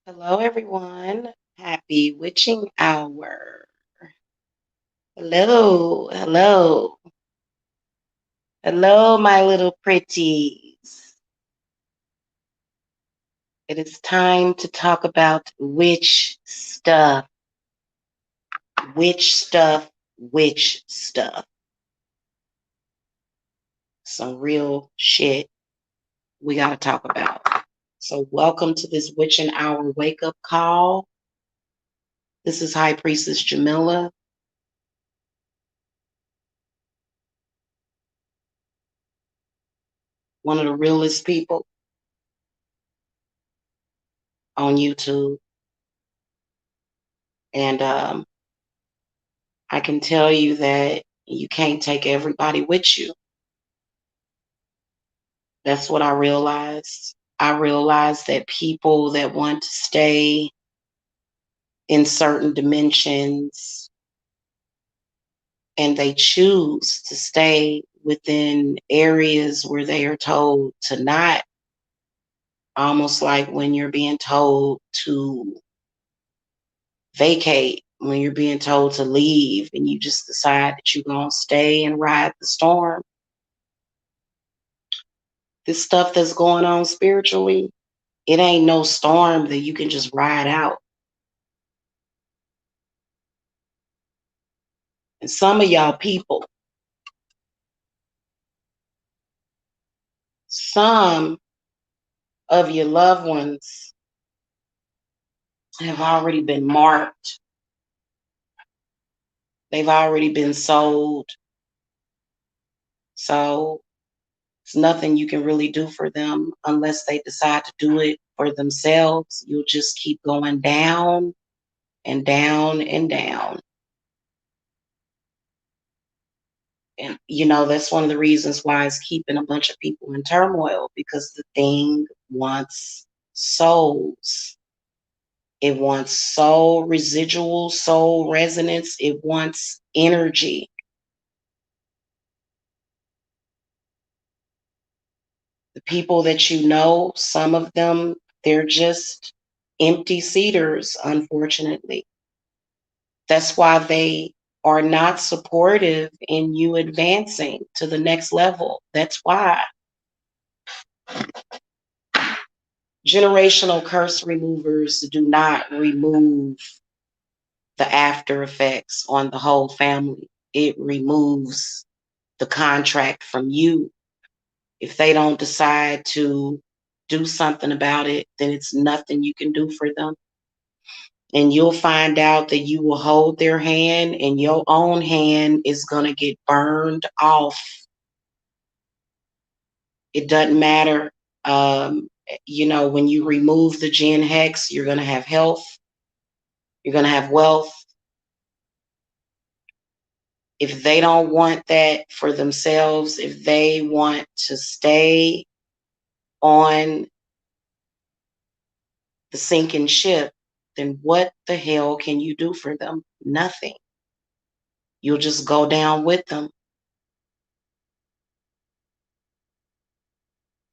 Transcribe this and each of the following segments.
Hello, everyone. Happy witching hour. Hello, hello, hello, my little pretties. It is time to talk about witch stuff, witch stuff, witch stuff. Some real shit we got to talk about. So, welcome to this witching hour wake up call. This is High Priestess Jamila. One of the realest people on YouTube. And I can tell you that you can't take everybody with you. That's what I realized. I realized that people that want to stay in certain dimensions and they choose to stay within areas where they are told to not, almost like when you're being told to vacate, when you're being told to leave and you just decide that you're going to stay and ride the storm. This stuff that's going on spiritually, it ain't no storm that you can just ride out. And some of y'all people, some of your loved ones have already been marked. They've already been sold. So it's nothing you can really do for them unless they decide to do it for themselves. You'll just keep going down and down and down. And, that's one of the reasons why it's keeping a bunch of people in turmoil, because the thing wants souls. It wants soul residual, soul resonance. It wants energy. The people that you know, some of them, they're just empty seaters, unfortunately. That's why they are not supportive in you advancing to the next level. That's why. Generational curse removers do not remove the after effects on the whole family. It removes the contract from you. If they don't decide to do something about it, then it's nothing you can do for them. And you'll find out that you will hold their hand and your own hand is going to get burned off. It doesn't matter. When you remove the gen hex, you're going to have health, you're going to have wealth. If they don't want that for themselves, if they want to stay on the sinking ship, then what the hell can you do for them? Nothing. You'll just go down with them.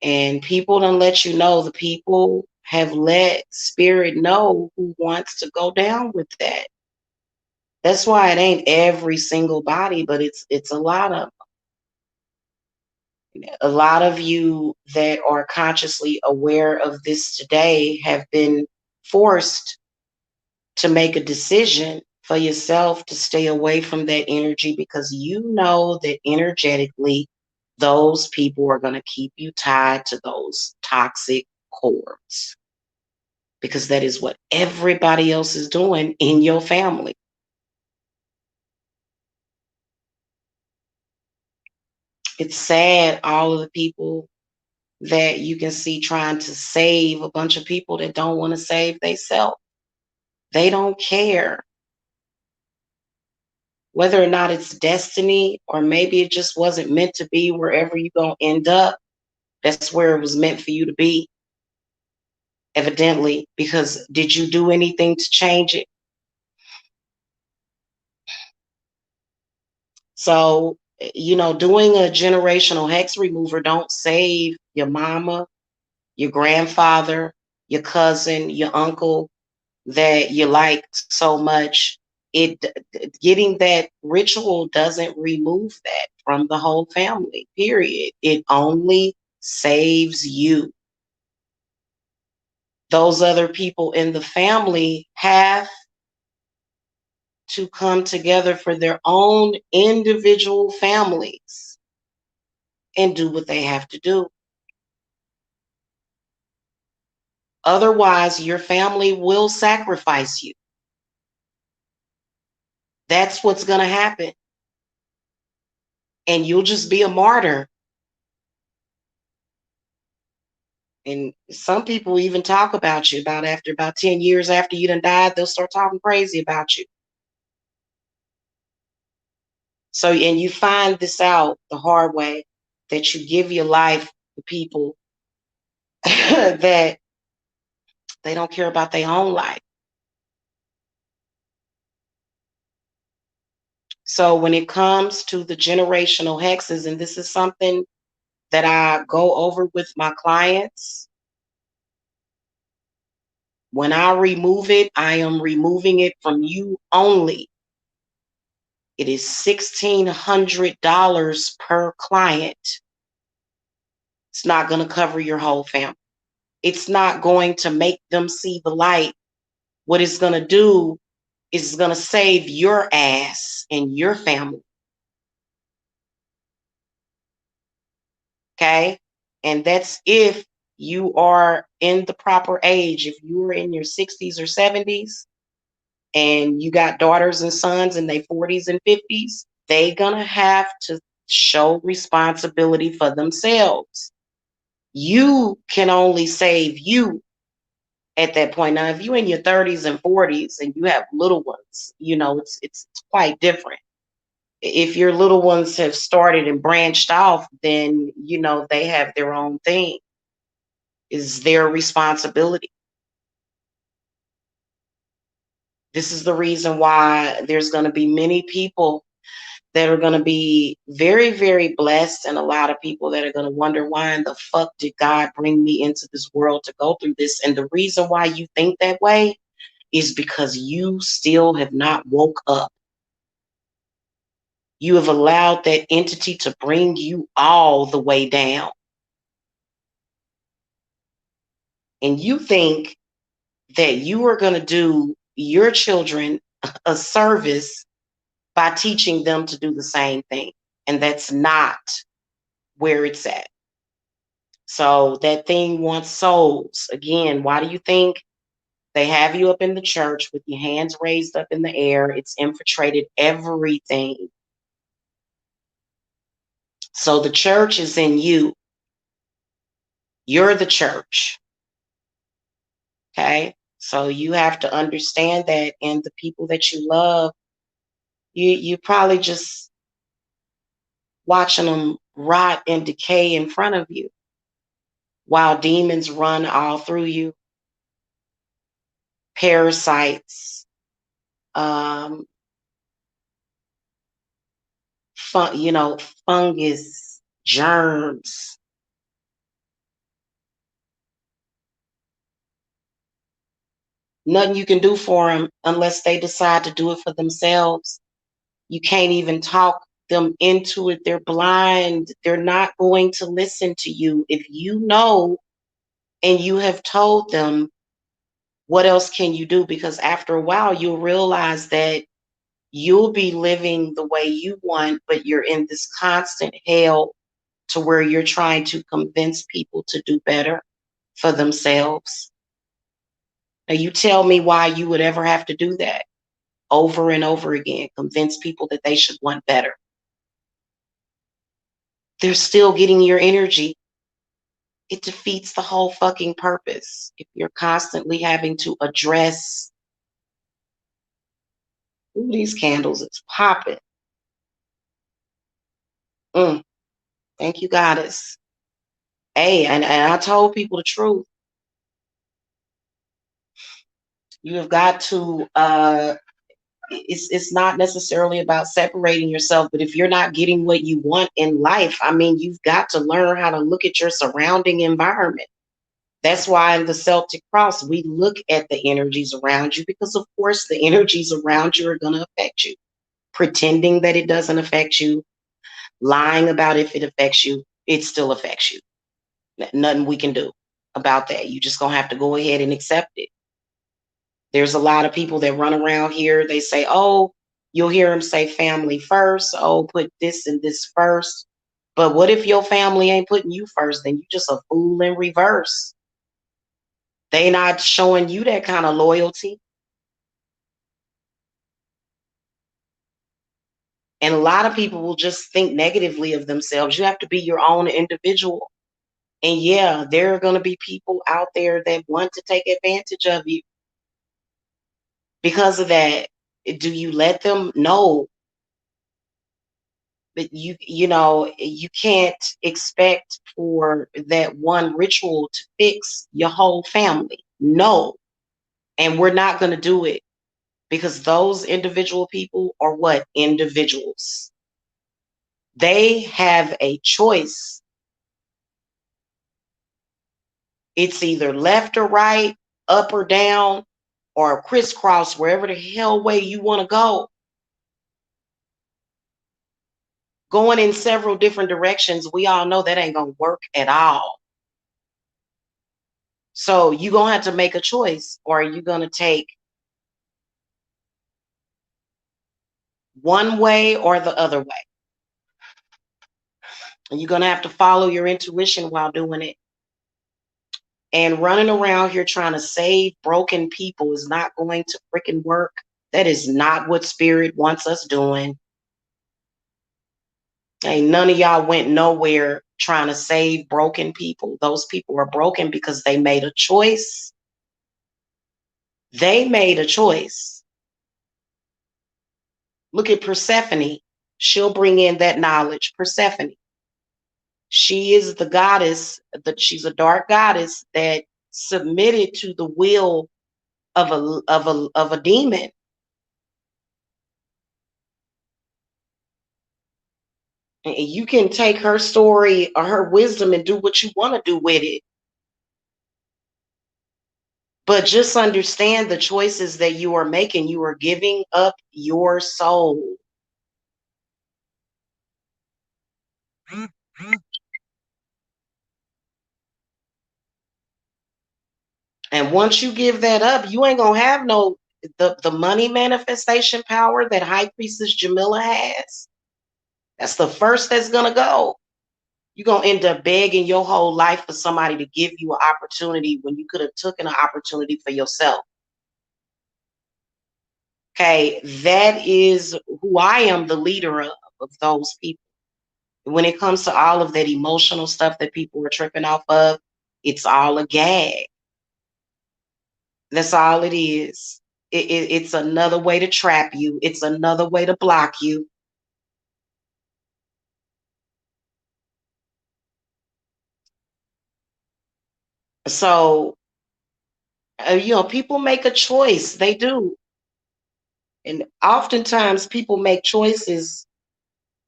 And people don't let you know, the people have let spirit know who wants to go down with that. That's why it ain't every single body, but it's a lot of them. A lot of you that are consciously aware of this today have been forced to make a decision for yourself to stay away from that energy, because you know that energetically those people are going to keep you tied to those toxic cords, because that is what everybody else is doing in your family. It's sad, all of the people that you can see trying to save a bunch of people that don't want to save themselves. They don't care whether or not it's destiny, or maybe it just wasn't meant to be. Wherever you're going to end up, that's where it was meant for you to be, evidently, because did you do anything to change it? So, doing a generational hex remover don't save your mama, your grandfather, your cousin, your uncle that you like so much. It getting that ritual doesn't remove that from the whole family, period. It only saves you. Those other people in the family have to come together for their own individual families and do what they have to do. Otherwise, your family will sacrifice you. That's what's going to happen. And you'll just be a martyr. And some people even talk about you about 10 years after you done died, they'll start talking crazy about you. So, and you find this out the hard way, that you give your life to people that they don't care about their own life. So when it comes to the generational hexes, and this is something that I go over with my clients, when I remove it, I am removing it from you only. It is $1,600 per client. It's not going to cover your whole family. It's not going to make them see the light. What it's going to do is it's going to save your ass and your family. Okay? And that's if you are in the proper age. If you are in your 60s or 70s and you got daughters and sons in their 40s and 50s, they're going to have to show responsibility for themselves. You can only save you at that point. Now, if you're in your 30s and 40s and you have little ones, it's quite different. If your little ones have started and branched off, then they have their own thing. Is their responsibility. This is the reason why there's going to be many people that are going to be very, very blessed, and a lot of people that are going to wonder, why in the fuck did God bring me into this world to go through this? And the reason why you think that way is because you still have not woke up. You have allowed that entity to bring you all the way down. And you think that you are going to do your children a service by teaching them to do the same thing. And that's not where it's at. So that thing wants souls. Again, why do you think they have you up in the church with your hands raised up in the air? It's infiltrated everything. So the church is in you. You're the church. Okay? So you have to understand that, and the people that you love, you probably just watching them rot and decay in front of you while demons run all through you. Parasites, fungus, germs. Nothing you can do for them unless they decide to do it for themselves. You can't even talk them into it. They're blind. They're not going to listen to you. If you know and you have told them, what else can you do? Because after a while, you'll realize that you'll be living the way you want, but you're in this constant hell to where you're trying to convince people to do better for themselves. Now, you tell me why you would ever have to do that over and over again, convince people that they should want better. They're still getting your energy. It defeats the whole fucking purpose if you're constantly having to address. Ooh, these candles, it's popping. Thank you, Goddess. Hey, and I told people the truth. You have got to it's not necessarily about separating yourself, but if you're not getting what you want in life, I mean, you've got to learn how to look at your surrounding environment. That's why in the Celtic Cross, we look at the energies around you because, of course, the energies around you are going to affect you. Pretending that it doesn't affect you, lying about if it affects you, it still affects you. Nothing we can do about that. You just going to have to go ahead and accept it. There's a lot of people that run around here. They say, oh, you'll hear them say family first. Oh, put this and this first. But what if your family ain't putting you first? Then you just a fool in reverse. They not showing you that kind of loyalty. And a lot of people will just think negatively of themselves. You have to be your own individual. And yeah, there are going to be people out there that want to take advantage of you. Because of that, do you let them know? But you can't expect for that one ritual to fix your whole family. No. And we're not going to do it because those individual people are what? Individuals. They have a choice. It's either left or right, up or down, or crisscross, wherever the hell way you want to go. Going in several different directions, we all know that ain't going to work at all. So you're going to have to make a choice, or are you going to take one way or the other way? And you're going to have to follow your intuition while doing it. And running around here trying to save broken people is not going to freaking work. That is not what spirit wants us doing. Ain't none of y'all went nowhere trying to save broken people. Those people are broken because they made a choice. They made a choice. Look at Persephone. She'll bring in that knowledge. Persephone. She is the goddess, that she's a dark goddess that submitted to the will of a demon. And you can take her story or her wisdom and do what you want to do with it. But just understand the choices that you are making. You are giving up your soul. And once you give that up, you ain't gonna have the money manifestation power that High Priestess Jamila has. That's the first that's gonna go. You're gonna end up begging your whole life for somebody to give you an opportunity when you could have taken an opportunity for yourself. Okay, that is who I am, the leader of those people. When it comes to all of that emotional stuff that people are tripping off of, it's all a gag. That's all it is. It's another way to trap you. It's another way to block you. So, people make a choice. They do. And oftentimes people make choices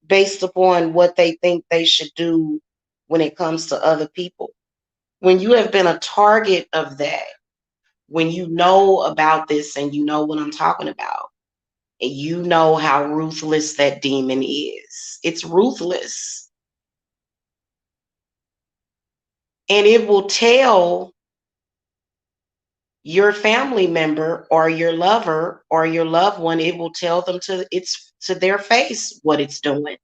based upon what they think they should do when it comes to other people. When you have been a target of that, when you know about this and you know what I'm talking about, and you know how ruthless that demon is. It's ruthless. And it will tell your family member or your lover or your loved one, it will tell them to their face what it's doing.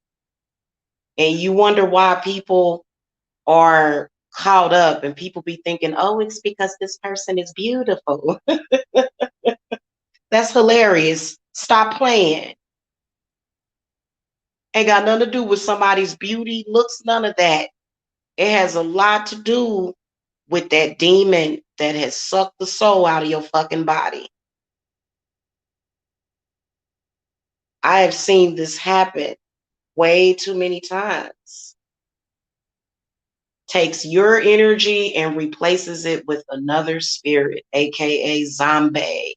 And you wonder why people are caught up and people be thinking, oh, it's because this person is beautiful. That's hilarious. Stop playing. Ain't got nothing to do with somebody's beauty, looks, none of that. It has a lot to do with that demon that has sucked the soul out of your fucking body. I have seen this happen way too many times. Takes your energy and replaces it with another spirit, aka zombie.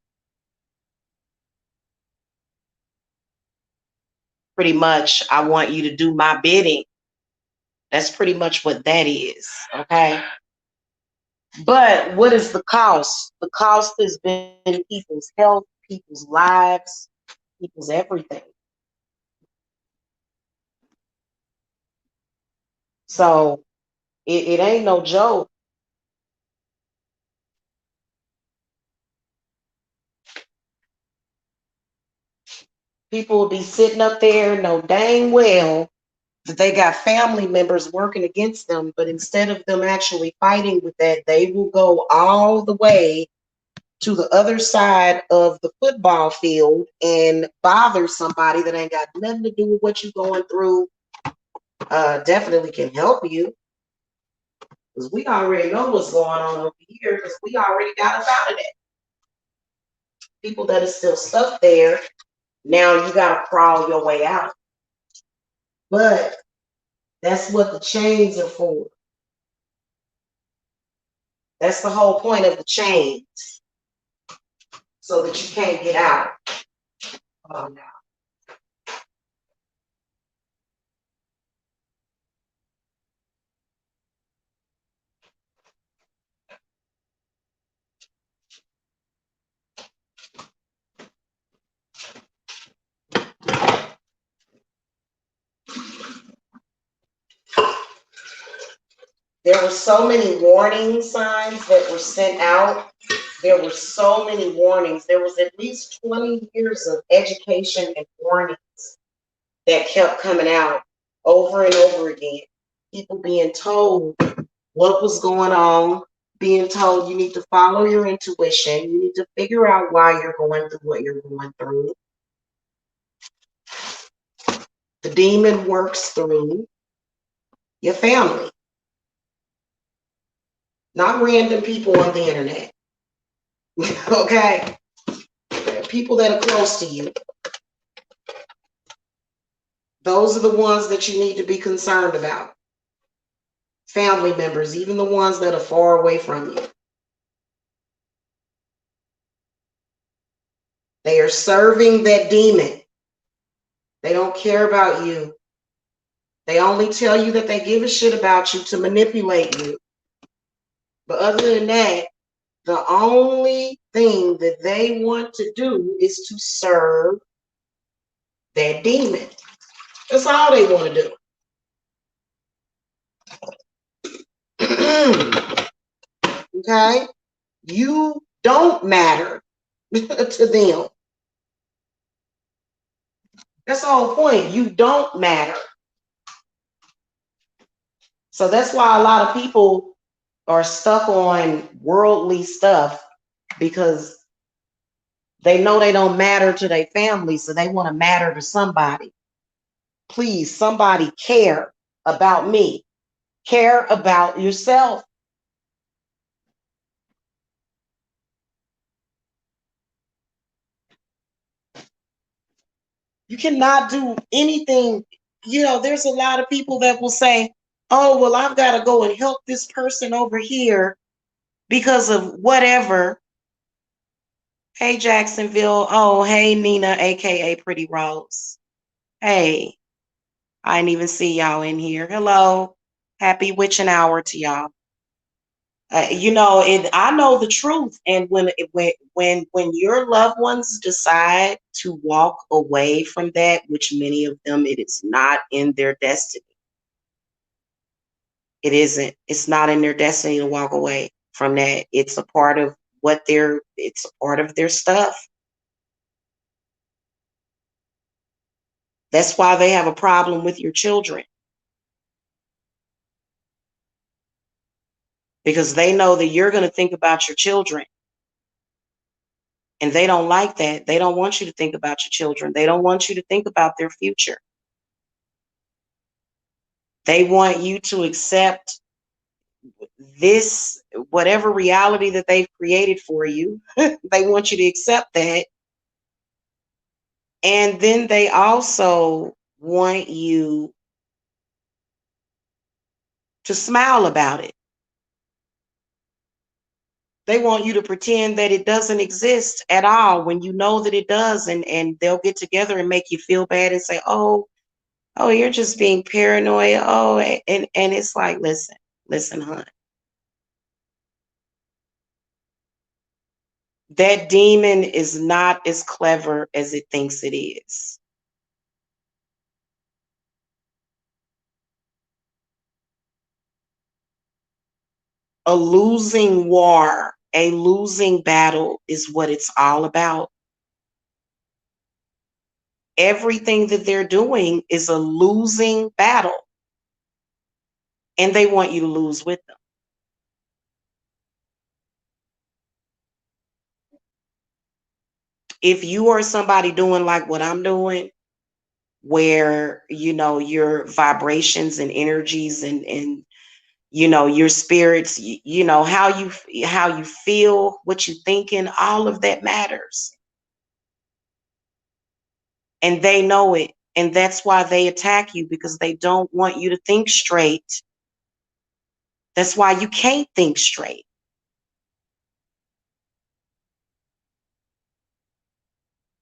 Pretty much, I want you to do my bidding. That's pretty much what that is, okay? But what is the cost? The cost has been people's health, people's lives, people's everything. So it ain't no joke. People will be sitting up there, know dang well that they got family members working against them, but instead of them actually fighting with that, they will go all the way to the other side of the football field and bother somebody that ain't got nothing to do with what you're going through. Definitely can help you, because we already know what's going on over here, because we already got us out of that. People that are still stuck there, now you got to crawl your way out. But that's what the chains are for. That's the whole point of the chains, so that you can't get out. Oh, no. There were so many warning signs that were sent out. There were so many warnings. There was at least 20 years of education and warnings that kept coming out over and over again. People being told what was going on, being told you need to follow your intuition, you need to figure out why you're going through what you're going through. The demon works through your family, not random people on the internet. Okay? People that are close to you. Those are the ones that you need to be concerned about. Family members, even the ones that are far away from you. They are serving that demon. They don't care about you. They only tell you that they give a shit about you to manipulate you. But other than that, the only thing that they want to do is to serve that demon. That's all they want to do. Okay? You don't matter to them. That's the whole point. You don't matter. So that's why a lot of people are stuck on worldly stuff, because they know they don't matter to their family, so they want to matter to somebody. Please, somebody care about me. Care about yourself. You cannot do anything. There's a lot of people that will say, oh, well, I've got to go and help this person over here because of whatever. Hey, Jacksonville. Oh, hey, Nina, aka Pretty Rose. Hey, I didn't even see y'all in here. Hello. Happy witching hour to y'all. I know the truth. And when your loved ones decide to walk away from that, which many of them, it is not in their destiny. It isn't. It's not in their destiny to walk away from that. It's a part of it's a part of their stuff. That's why they have a problem with your children. Because they know that you're going to think about your children. And they don't like that. They don't want you to think about your children. They don't want you to think about their future. They want you to accept this, whatever reality that they've created for you. They want you to accept that. And then they also want you to smile about it. They want you to pretend that it doesn't exist at all when you know that it does. And they'll get together and make you feel bad and say, oh, you're just being paranoid. Oh, and it's like, listen, hon. That demon is not as clever as it thinks it is. A losing war, a losing battle is what it's all about. Everything that they're doing is a losing battle, and they want you to lose with them. If you are somebody doing like what I'm doing, where your vibrations and energies and your spirits, how you feel, what you thinking, all of that matters, and they know it, and that's why they attack you, because they don't want you to think straight. That's why you can't think straight.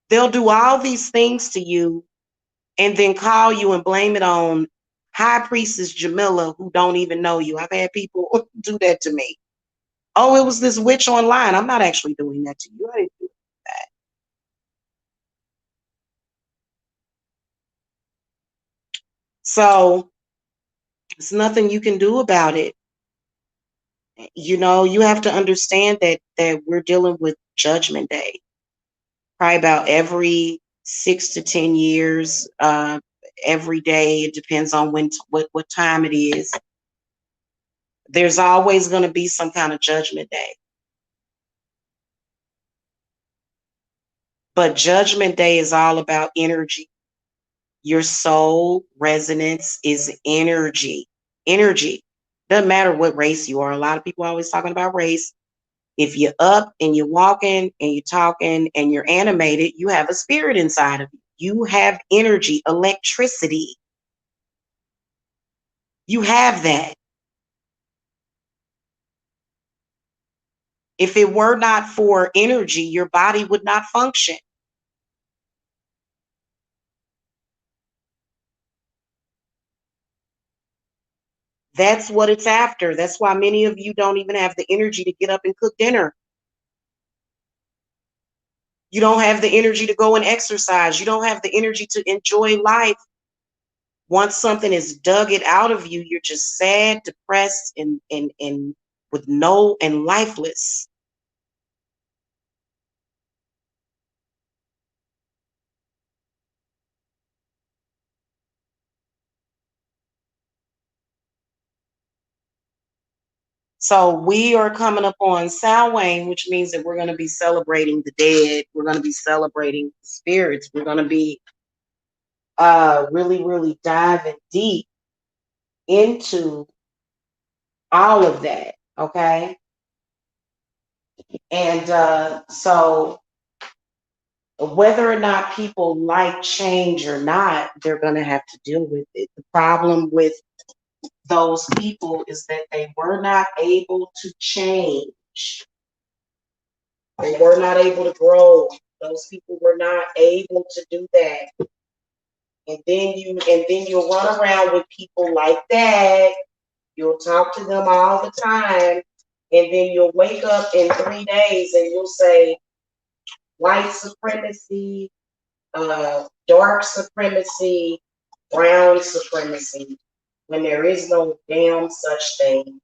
They'll do all these things to you and then call you and blame it on High Priestess Jamila, who don't even know you. I've had people do that to me. Oh, it was this witch online. I'm not actually doing that to you. I didn't do that. So there's nothing you can do about it. You have to understand that we're dealing with Judgment Day. Probably about every 6 to 10 years, every day. It depends on what time it is. There's always going to be some kind of Judgment Day. But Judgment Day is all about energy. Your soul resonance is energy. Energy. Doesn't matter what race you are. A lot of people are always talking about race. If you're up and you're walking and you're talking and you're animated, you have a spirit inside of you. You have energy, electricity. You have that. If it were not for energy, your body would not function. That's what it's after. That's why many of you don't even have the energy to get up and cook dinner. You don't have the energy to go and exercise. You don't have the energy to enjoy life. Once something is dug it out of you, you're just sad, depressed, and with no and lifeless. So we are coming up on Samhain, which means that we're going to be celebrating the dead. We're going to be celebrating the spirits. We're going to be really, really diving deep into all of that. Okay. And so whether or not people like change or not, they're going to have to deal with it. The problem with those people is that they were not able to change. They were not able to grow. Those people were not able to do that. And then you'll run around with people like that. You'll talk to them all the time. And then you'll wake up in 3 days and you'll say white supremacy, dark supremacy, brown supremacy, when there is no damn such thing.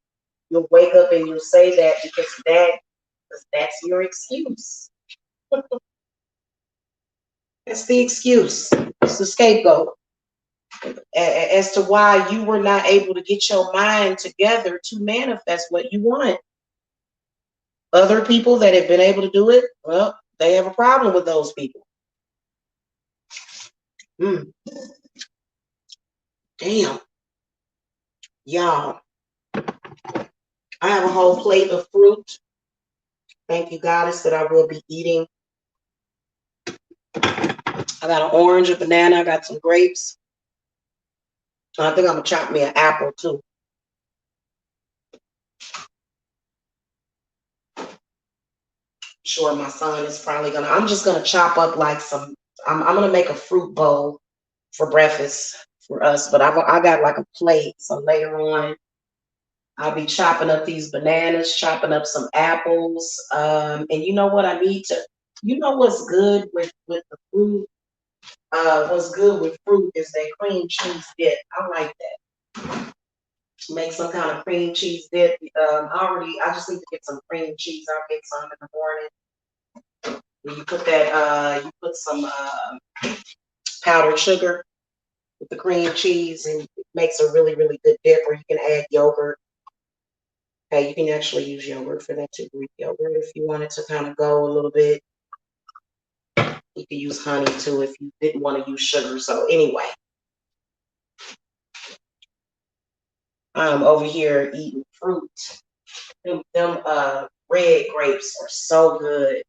You'll wake up and you'll say that because that's your excuse. That's the excuse. It's the scapegoat as to why you were not able to get your mind together to manifest what you want. Other people that have been able to do it, well, they have a problem with those people. Damn. Y'all, I have a whole plate of fruit. Thank you, Goddess, that I will be eating. I got an orange, a banana, I got some grapes. I think I'm gonna chop me an apple too. Sure, my son is probably gonna. I'm just gonna chop up like some. I'm gonna make a fruit bowl for breakfast for us, but I got like a plate. So later on, I'll be chopping up these bananas, chopping up some apples. And you know what I need to, you know what's good with the fruit? What's good with fruit is that cream cheese dip. I like that. Make some kind of cream cheese dip. I just need to get some cream cheese. I'll get some in the morning. You put that, you put some powdered sugar with the cream cheese, and it makes a really, really good dip. Or you can add yogurt. Okay, you can actually use yogurt for that too, Greek yogurt. If you wanted to kind of go a little bit, you could use honey too if you didn't want to use sugar. So anyway, I'm over here eating fruit. Them red grapes are so good.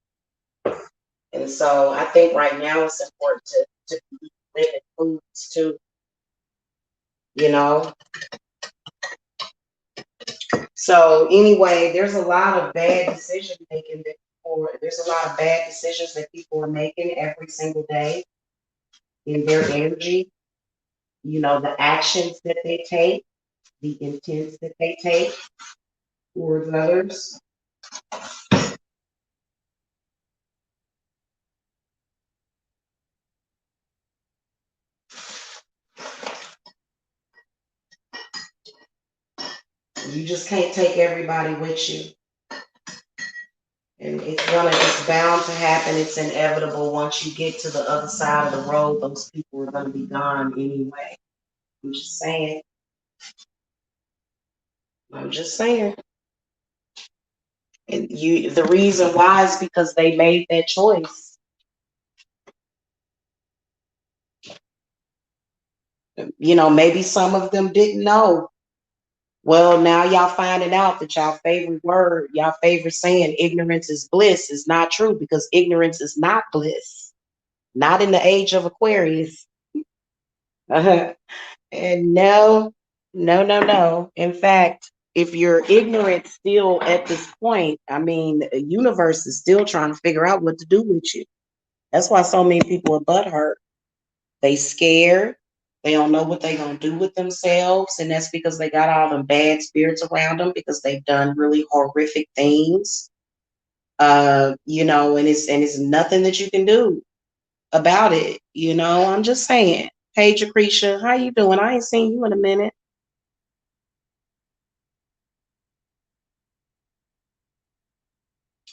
And so I think right now it's important to eat living foods too, you know. So anyway, there's a lot of bad decision making there's a lot of bad decisions that people are making every single day in their energy, you know, the actions that they take, the intents that they take towards others. You just can't take everybody with you. And it's bound to happen. It's inevitable. Once you get to the other side of the road, those people are gonna be gone anyway. I'm just saying. I'm just saying. And the reason why is because they made that choice. You know, maybe some of them didn't know. Well, now y'all finding out that y'all favorite word, y'all favorite saying, ignorance is bliss, is not true, because ignorance is not bliss. Not in the age of Aquarius. And no, no, no, no. In fact, if you're ignorant still at this point, I mean, the universe is still trying to figure out what to do with you. That's why so many people are butthurt. They scared. They don't know what they're gonna do with themselves, and that's because they got all them bad spirits around them because they've done really horrific things. You know, and it's nothing that you can do about it. You know, I'm just saying. Hey, Jacretia, how you doing? I ain't seen you in a minute.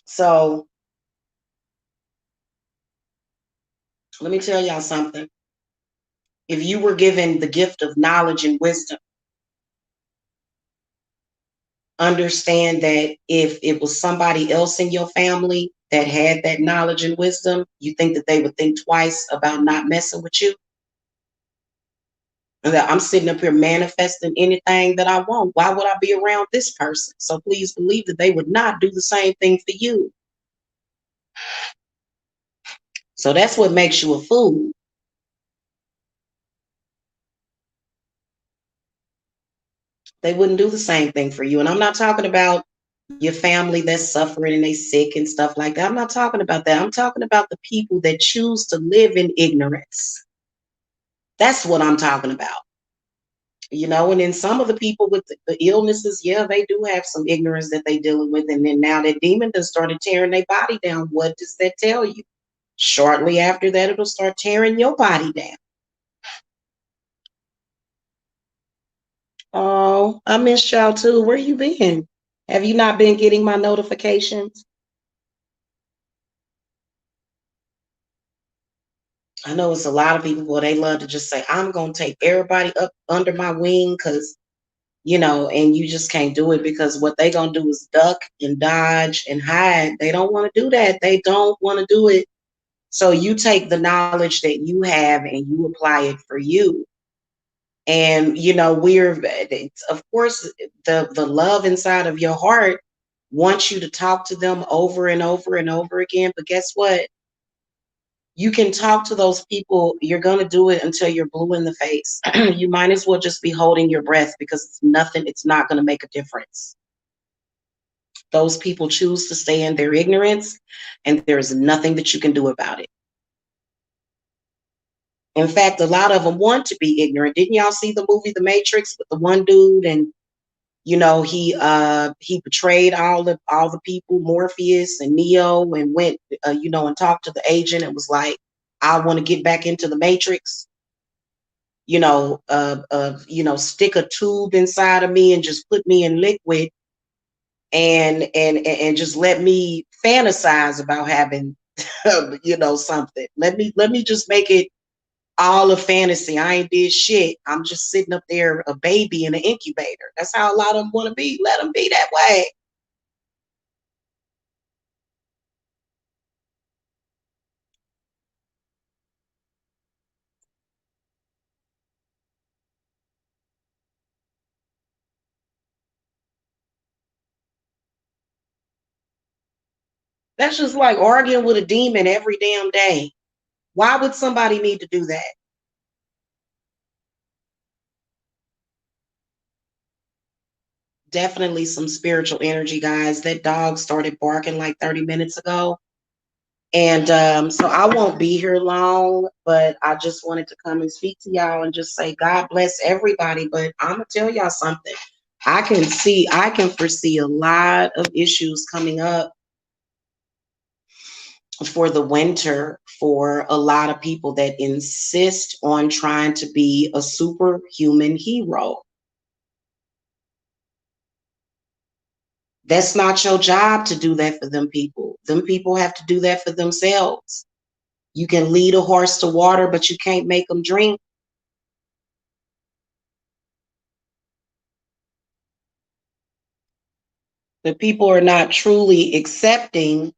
So let me tell y'all something. If you were given the gift of knowledge and wisdom, understand that if it was somebody else in your family that had that knowledge and wisdom, you think that they would think twice about not messing with you. And that I'm sitting up here manifesting anything that I want. Why would I be around this person? So please believe that they would not do the same thing for you. So that's what makes you a fool. They wouldn't do the same thing for you. And I'm not talking about your family that's suffering and they sick and stuff like that. I'm not talking about that. I'm talking about the people that choose to live in ignorance. That's what I'm talking about. You know, and then some of the people with the illnesses, yeah, they do have some ignorance that they dealing with. And then now that demon just started tearing their body down. What does that tell you? Shortly after that, it'll start tearing your body down. Oh, I missed y'all too. Where you been? Have you not been getting my notifications? I know it's a lot of people, well, they love to just say, I'm going to take everybody up under my wing because, you know, and you just can't do it because what they going to do is duck and dodge and hide. They don't want to do that. They don't want to do it. So you take the knowledge that you have and you apply it for you. And, you know, of course, the love inside of your heart wants you to talk to them over and over and over again. But guess what? You can talk to those people. You're going to do it until you're blue in the face. You might as well just be holding your breath because it's not going to make a difference. Those people choose to stay in their ignorance, and there's nothing that you can do about it. In fact, a lot of them want to be ignorant. Didn't y'all see the movie The Matrix with the one dude and He betrayed all the people, Morpheus and Neo, and went and talked to the agent and was like, I want to get back into the Matrix. Stick a tube inside of me and just put me in liquid and just let me fantasize about having something. Let me just make it all a fantasy. I ain't did shit. I'm just sitting up there, a baby in an incubator. That's how a lot of them want to be. Let them be that way. That's just like arguing with a demon every damn day. Why would somebody need to do that? Definitely some spiritual energy, guys. That dog started barking like 30 minutes ago. And so I won't be here long, but I just wanted to come and speak to y'all and just say, God bless everybody. But I'm going to tell y'all something. I can foresee a lot of issues coming up for the winter for a lot of people that insist on trying to be a superhuman hero. That's not your job to do that for them people. Them people have to do that for themselves. You can lead a horse to water, but you can't make them drink. The people are not truly accepting,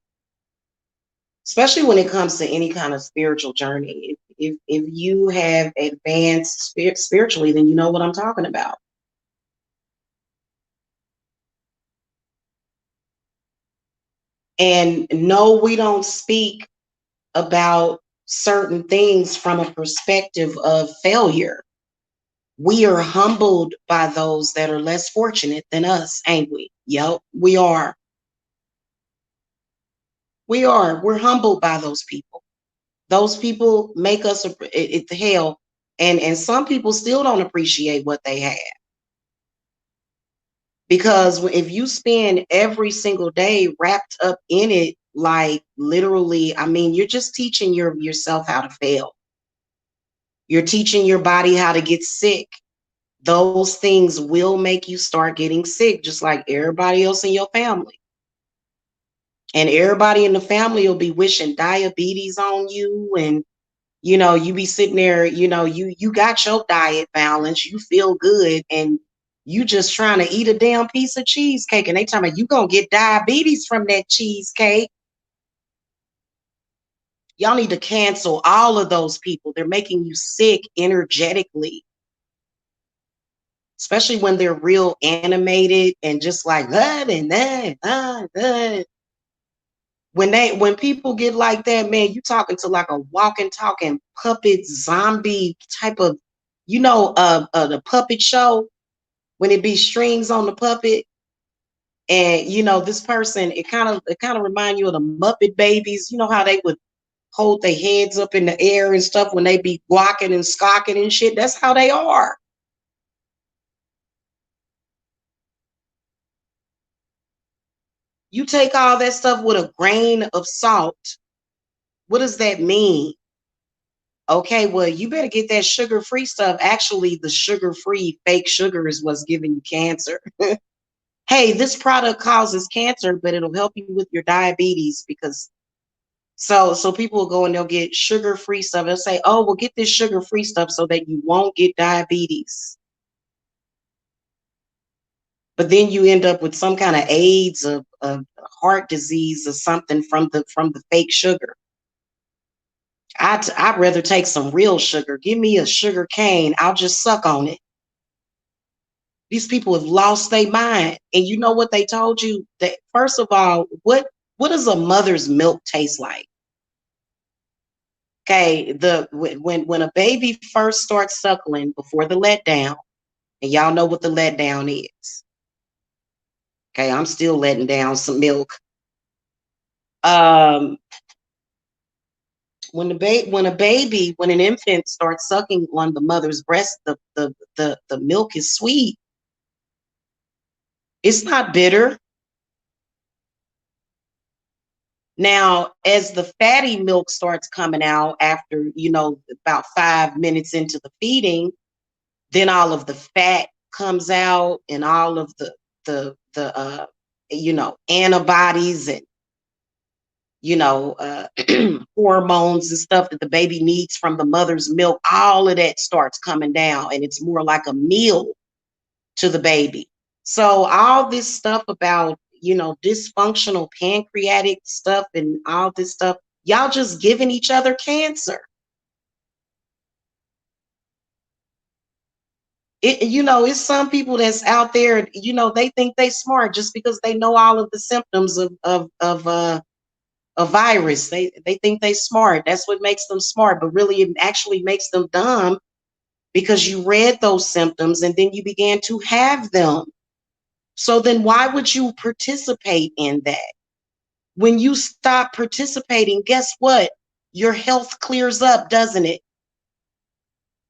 especially when it comes to any kind of spiritual journey. If you have advanced spiritually, then you know what I'm talking about. And no, we don't speak about certain things from a perspective of failure. We are humbled by those that are less fortunate than us, ain't we? Yep, we are. We are. We're humbled by those people. Those people make us the hell, and some people still don't appreciate what they have, because if you spend every single day wrapped up in it, like literally, I mean, you're just teaching yourself how to fail. You're teaching your body how to get sick. Those things will make you start getting sick, just like everybody else in your family. And everybody in the family will be wishing diabetes on you, and you be sitting there, you got your diet balance, you feel good, and you just trying to eat a damn piece of cheesecake, and they tell me you gonna get diabetes from that cheesecake. Y'all need to cancel all of those people. They're making you sick energetically, especially when they're real animated and just like that and that. When people get like that, man, you talking to like a walking, talking puppet zombie type of, the puppet show when it be strings on the puppet, and this person, it kind of remind you of the Muppet Babies. You know how they would hold their heads up in the air and stuff when they be walking and skocking and shit. That's how they are. You take all that stuff with a grain of salt. What does that mean? Okay, well, you better get that sugar-free stuff. Actually, the sugar-free fake sugar is what's giving you cancer. Hey, this product causes cancer, but it'll help you with your diabetes, because so people will go and they'll get sugar-free stuff. They'll say, oh, well, get this sugar-free stuff so that you won't get diabetes. But then you end up with some kind of AIDS, of heart disease or something from the fake sugar. I'd rather take some real sugar. Give me a sugar cane. I'll just suck on it. These people have lost their mind. And you know what they told you? That first of all, what does a mother's milk taste like? Okay, when a baby first starts suckling before the letdown, and y'all know what the letdown is. Okay, I'm still letting down some milk. Um, when an infant starts sucking on the mother's breast, the milk is sweet. It's not bitter. Now, as the fatty milk starts coming out after, about 5 minutes into the feeding, then all of the fat comes out and all of the antibodies and, hormones and stuff that the baby needs from the mother's milk, all of that starts coming down and it's more like a meal to the baby. So all this stuff about, dysfunctional pancreatic stuff and all this stuff, y'all just giving each other cancer. It's some people that's out there, they think they smart just because they know all of the symptoms of a virus. They think they smart. That's what makes them smart, but really it actually makes them dumb because you read those symptoms and then you began to have them. So then why would you participate in that? When you stop participating, guess what? Your health clears up, doesn't it?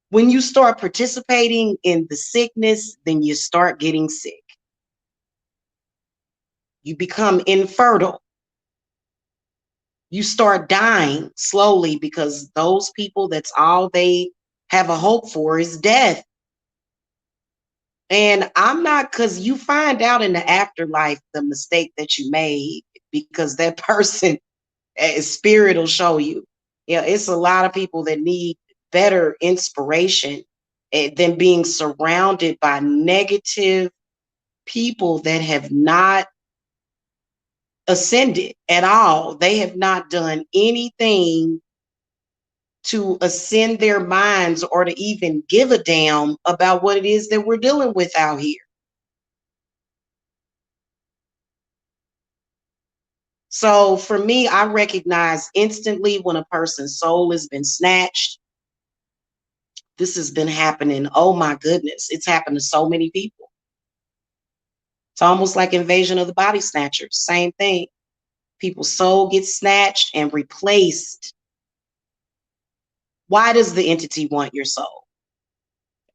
When you start participating in the sickness, then you start getting sick. You become infertile. You start dying slowly because those people, that's all they have a hope for is death. And I'm not, because you find out in the afterlife the mistake that you made because that person, spirit will show you. It's a lot of people that need better inspiration than being surrounded by negative people that have not ascended at all. They have not done anything to ascend their minds or to even give a damn about what it is that we're dealing with out here. So for me, I recognize instantly when a person's soul has been snatched. This has been happening. Oh my goodness. It's happened to so many people. It's almost like Invasion of the Body Snatchers. Same thing. People's soul gets snatched and replaced. Why does the entity want your soul?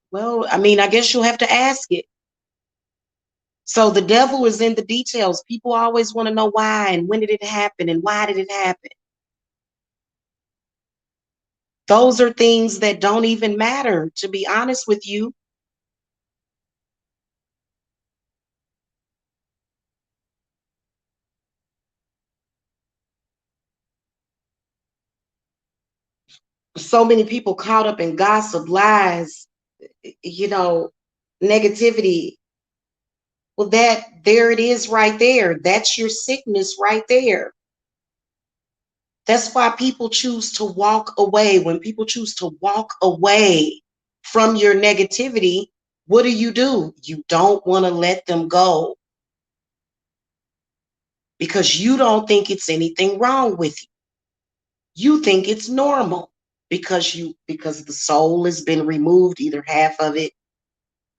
Well, I guess you'll have to ask it. So the devil is in the details. People always want to know why and when did it happen and why did it happen? Those are things that don't even matter, to be honest with you. So many people caught up in gossip, lies, negativity. Well, there it is right there. That's your sickness right there. That's why people choose to walk away. When people choose to walk away from your negativity, what do? You don't want to let them go because you don't think it's anything wrong with you. You think it's normal because the soul has been removed, either half of it.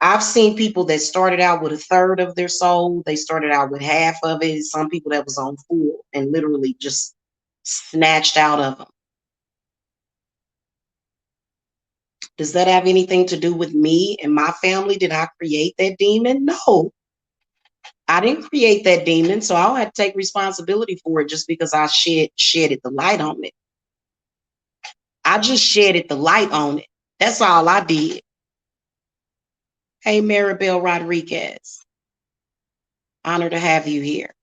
I've seen people that started out with a third of their soul. They started out with half of it. Some people that was on full and literally just snatched out of them. Does that have anything to do with me and my family? Did I create that demon? No, I didn't create that demon. So I don't have to take responsibility for it just because I shedded the light on it. I just shedded the light on it. That's all I did. Hey, Maribel Rodriguez. Honor to have you here.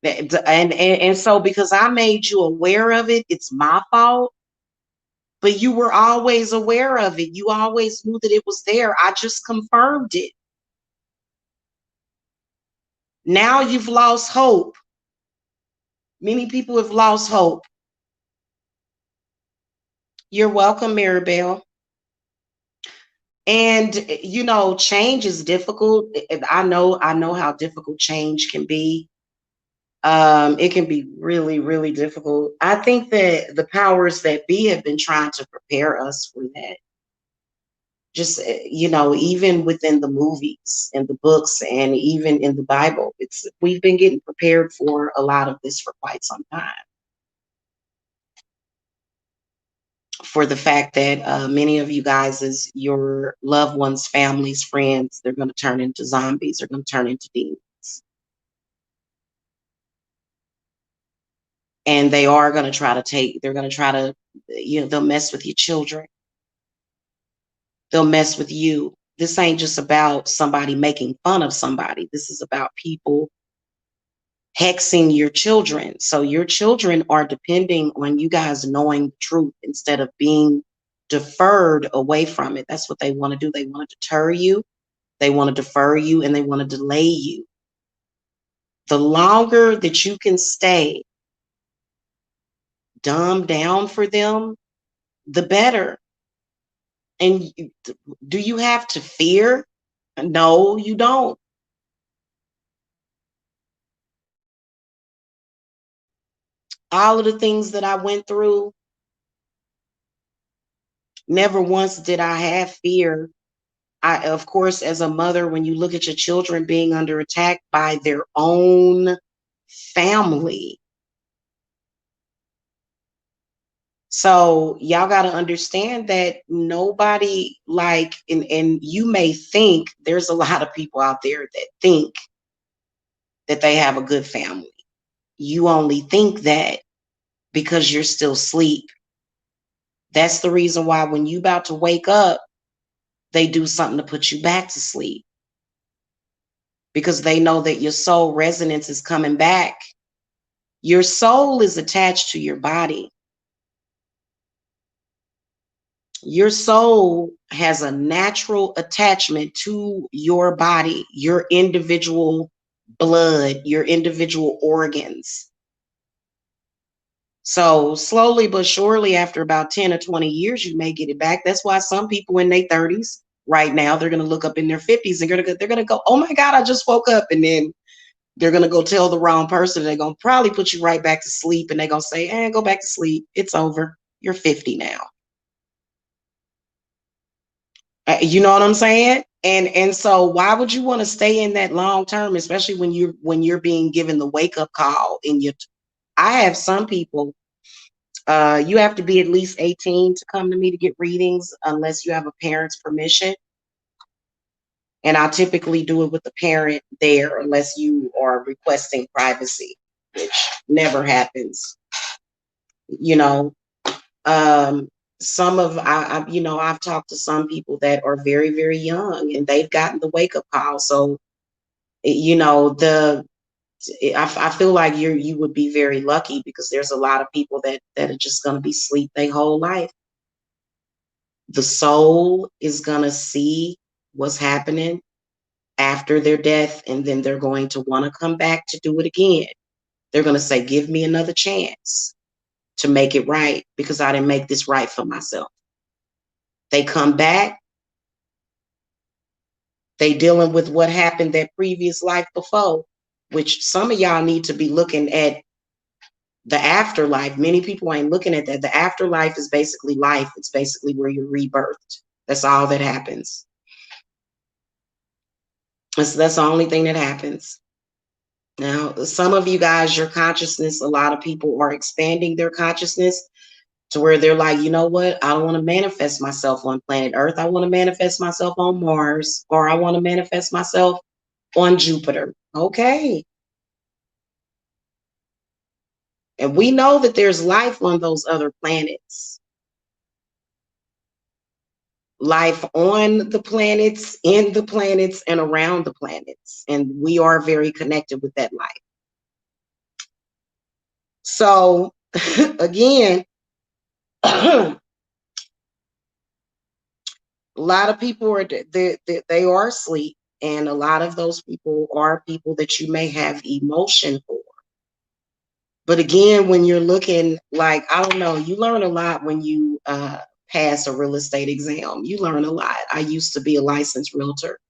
And so because I made you aware of it, it's my fault. But you were always aware of it. You always knew that it was there. I just confirmed it. Now you've lost hope. Many people have lost hope. You're welcome, Maribel. And change is difficult. I know how difficult change can be. It can be really, really difficult. I think that the powers that be have been trying to prepare us for that. Just even within the movies and the books and even in the Bible, we've been getting prepared for a lot of this for quite some time. for the fact that many of you guys, as your loved ones, families, friends, they're going to turn into zombies. They're going to turn into demons. And they are going to try to they're going to try to, they'll mess with your children. They'll mess with you. This ain't just about somebody making fun of somebody. This is about people hexing your children. So your children are depending on you guys knowing the truth instead of being deferred away from it. That's what they want to do. They want to deter you. They want to defer you, and they want to delay you. The longer that you can stay dumbed down for them, the better. And do you have to fear? No, you don't. All of the things that I went through, never once did I have fear. Of course, as a mother, when you look at your children being under attack by their own family. So y'all got to understand that nobody and you may think there's a lot of people out there that think that they have a good family. You only think that because you're still asleep. That's the reason why when you about to wake up, they do something to put you back to sleep. Because they know that your soul resonance is coming back. Your soul is attached to your body. Your soul has a natural attachment to your body, your individual blood, your individual organs. So slowly but surely, after about 10 or 20 years, you may get it back. That's why some people in their 30s right now, they're going to look up in their 50s and they're going to go, oh my God, I just woke up. And then they're going to go tell the wrong person. They're going to probably put you right back to sleep. And they're going to say, go back to sleep. It's over. You're 50 now. You know what I'm saying? And so why would you want to stay in that long term, especially when you're being given the wake up call in your I have some people, you have to be at least 18 to come to me to get readings unless you have a parent's permission. And I typically do it with the parent there unless you are requesting privacy, which never happens. You know, some of I've talked to some people that are very, very young and they've gotten the wake up call. So, I feel like you would be very lucky because there's a lot of people that are just going to be asleep their whole life. The soul is going to see what's happening after their death, and then they're going to want to come back to do it again. They're going to say, give me another chance to make it right because I didn't make this right for myself. They come back, they dealing with what happened that previous life before, which some of y'all need to be looking at the afterlife. Many people ain't looking at that. The afterlife is basically life. It's basically where you're rebirthed. That's all that happens. That's the only thing that happens. Now, some of you guys, your consciousness, a lot of people are expanding their consciousness to where they're like, you know what? I don't want to manifest myself on planet Earth. I want to manifest myself on Mars, or I want to manifest myself on Jupiter. Okay. And we know that there's life on those other planets. Life on the planets, in the planets, and around the planets. And we are very connected with that life. So, again, a lot of people they are asleep, and a lot of those people are people that you may have emotion for. But again, when you're looking, like, I don't know, you learn a lot when you pass a real estate exam. You learn a lot. I used to be a licensed realtor.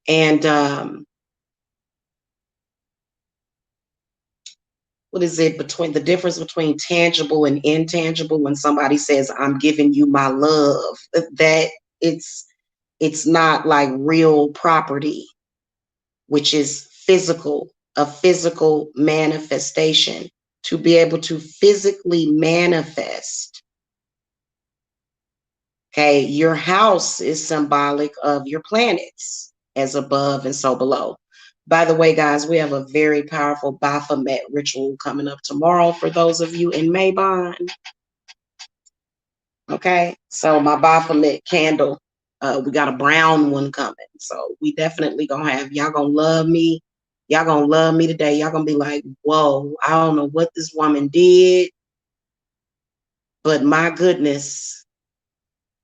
And what is it between the difference between tangible and intangible? When somebody says, I'm giving you my love, that it's not like real property, which is physical, a physical manifestation. to be able to physically manifest. Okay, your house is symbolic of your planets, as above and so below. By the way, guys, we have a very powerful Baphomet ritual coming up tomorrow for those of you in Maybon. Okay, so my Baphomet candle, we got a brown one coming. So we definitely gonna have, y'all gonna love me. Y'all gonna love me today. Y'all gonna be like, whoa, I don't know what this woman did, but my goodness.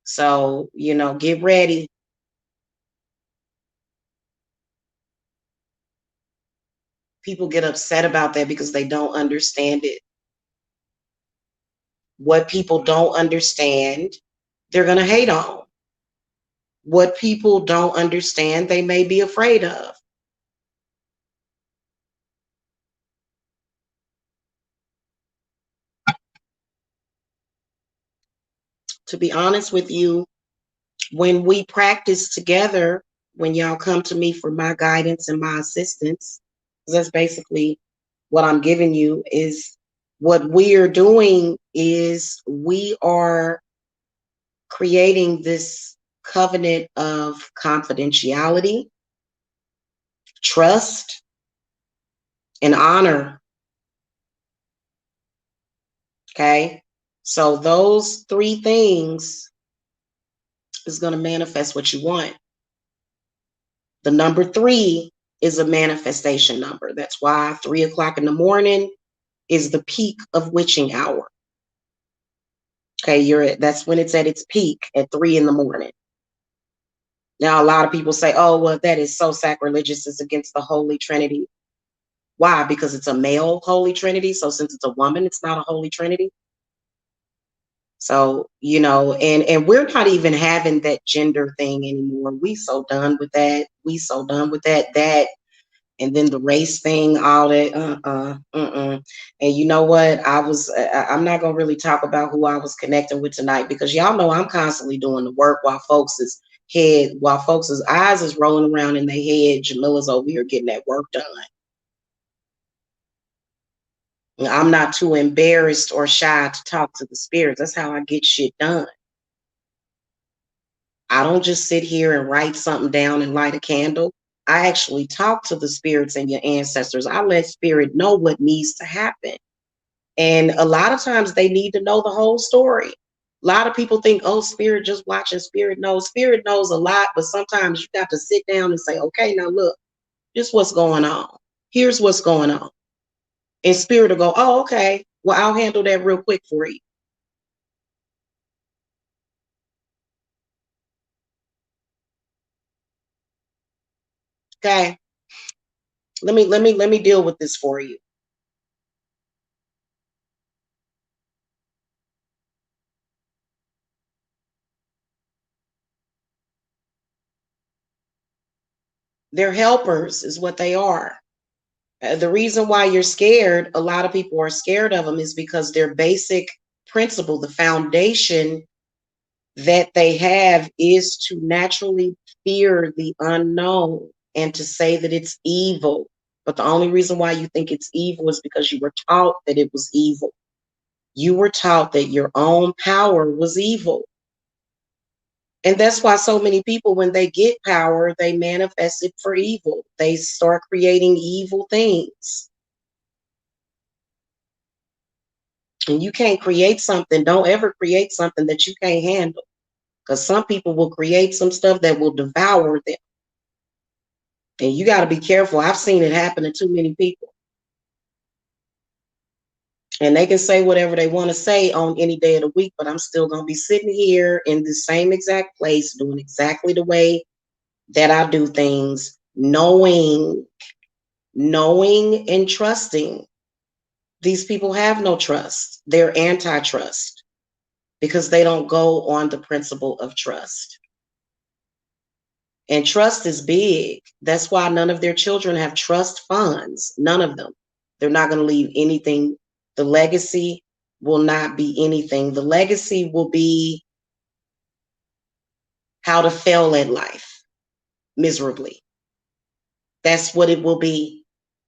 So, get ready. People get upset about that because they don't understand it. What people don't understand, they're going to hate on. What people don't understand, they may be afraid of. To be honest with you, when we practice together, when y'all come to me for my guidance and my assistance, that's basically what I'm giving you, is what we are doing is we are creating this covenant of confidentiality, trust, and honor. Okay. So those three things is going to manifest what you want. The number 3 is a manifestation number. That's why 3 o'clock in the morning is the peak of witching hour. Okay, that's when it's at its peak, at 3 in the morning. Now, a lot of people say, oh, well, that is so sacrilegious. It's against the Holy Trinity. Why? Because it's a male Holy Trinity. So since it's a woman, it's not a Holy Trinity. So, and we're not even having that gender thing anymore. We so done with that. We so done with that, and then the race thing, all that, And you know what? I'm not going to really talk about who I was connecting with tonight, because y'all know I'm constantly doing the work while folks' eyes is rolling around in their head. Jamila's over here getting that work done. I'm not too embarrassed or shy to talk to the spirits. That's how I get shit done. I don't just sit here and write something down and light a candle. I actually talk to the spirits and your ancestors. I let spirit know what needs to happen. And a lot of times they need to know the whole story. A lot of people think, oh, spirit just watching, spirit knows. Spirit knows a lot, but sometimes you got to sit down and say, okay, now look, this is what's going on. Here's what's going on. And spirit will go, oh, okay, well, I'll handle that real quick for you. Okay. Let me deal with this for you. They're helpers, is what they are. The reason why you're scared, a lot of people are scared of them, is because their basic principle, the foundation that they have, is to naturally fear the unknown and to say that it's evil. But the only reason why you think it's evil is because you were taught that it was evil. You were taught that your own power was evil. And that's why so many people, when they get power, they manifest it for evil. They start creating evil things. And you can't create something. Don't ever create something that you can't handle. Because some people will create some stuff that will devour them. And you got to be careful. I've seen it happen to too many people. And they can say whatever they want to say on any day of the week, but I'm still going to be sitting here in the same exact place, doing exactly the way that I do things, knowing and trusting. These people have no trust. They're anti-trust because they don't go on the principle of trust. And trust is big. That's why none of their children have trust funds. None of them. They're not going to leave anything. The legacy will not be anything. The legacy will be how to fail at life miserably. That's what it will be.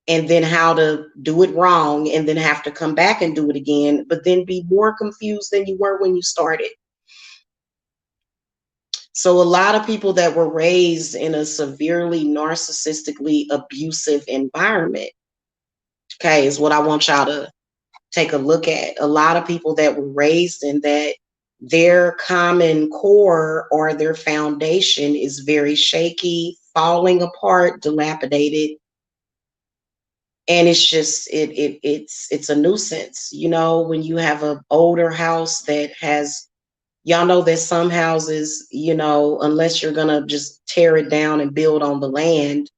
and then how to do it wrong, and then have to come back and do it again, but then be more confused than you were when you started. So a lot of people that were raised in a severely narcissistically abusive environment, okay, is what I want y'all to take a look at. A lot of people that were raised in that, their common core or their foundation is very shaky, falling apart, dilapidated, and it's just it's a nuisance. You know, when you have an older house that has, y'all know that some houses, you know, unless you're gonna just tear it down and build on the land,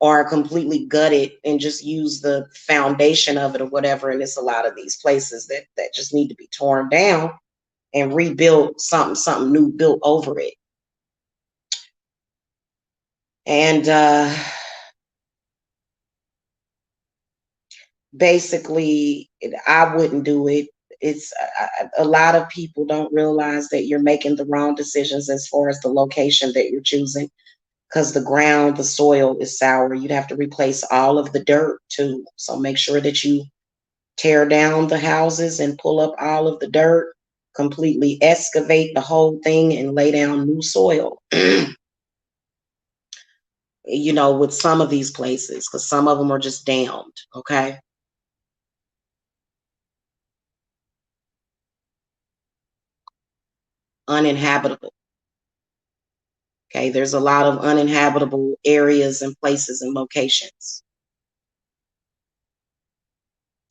or completely gut it and just use the foundation of it or whatever. And it's a lot of these places that just need to be torn down and rebuilt, something new built over it. And basically, I wouldn't do it. It's a lot of people don't realize that you're making the wrong decisions as far as the location that you're choosing, because the ground, the soil is sour. You'd have to replace all of the dirt too. So make sure that you tear down the houses and pull up all of the dirt, completely excavate the whole thing and lay down new soil. You know, with some of these places, because some of them are just damned, okay? Uninhabitable. Okay, there's a lot of uninhabitable areas and places and locations.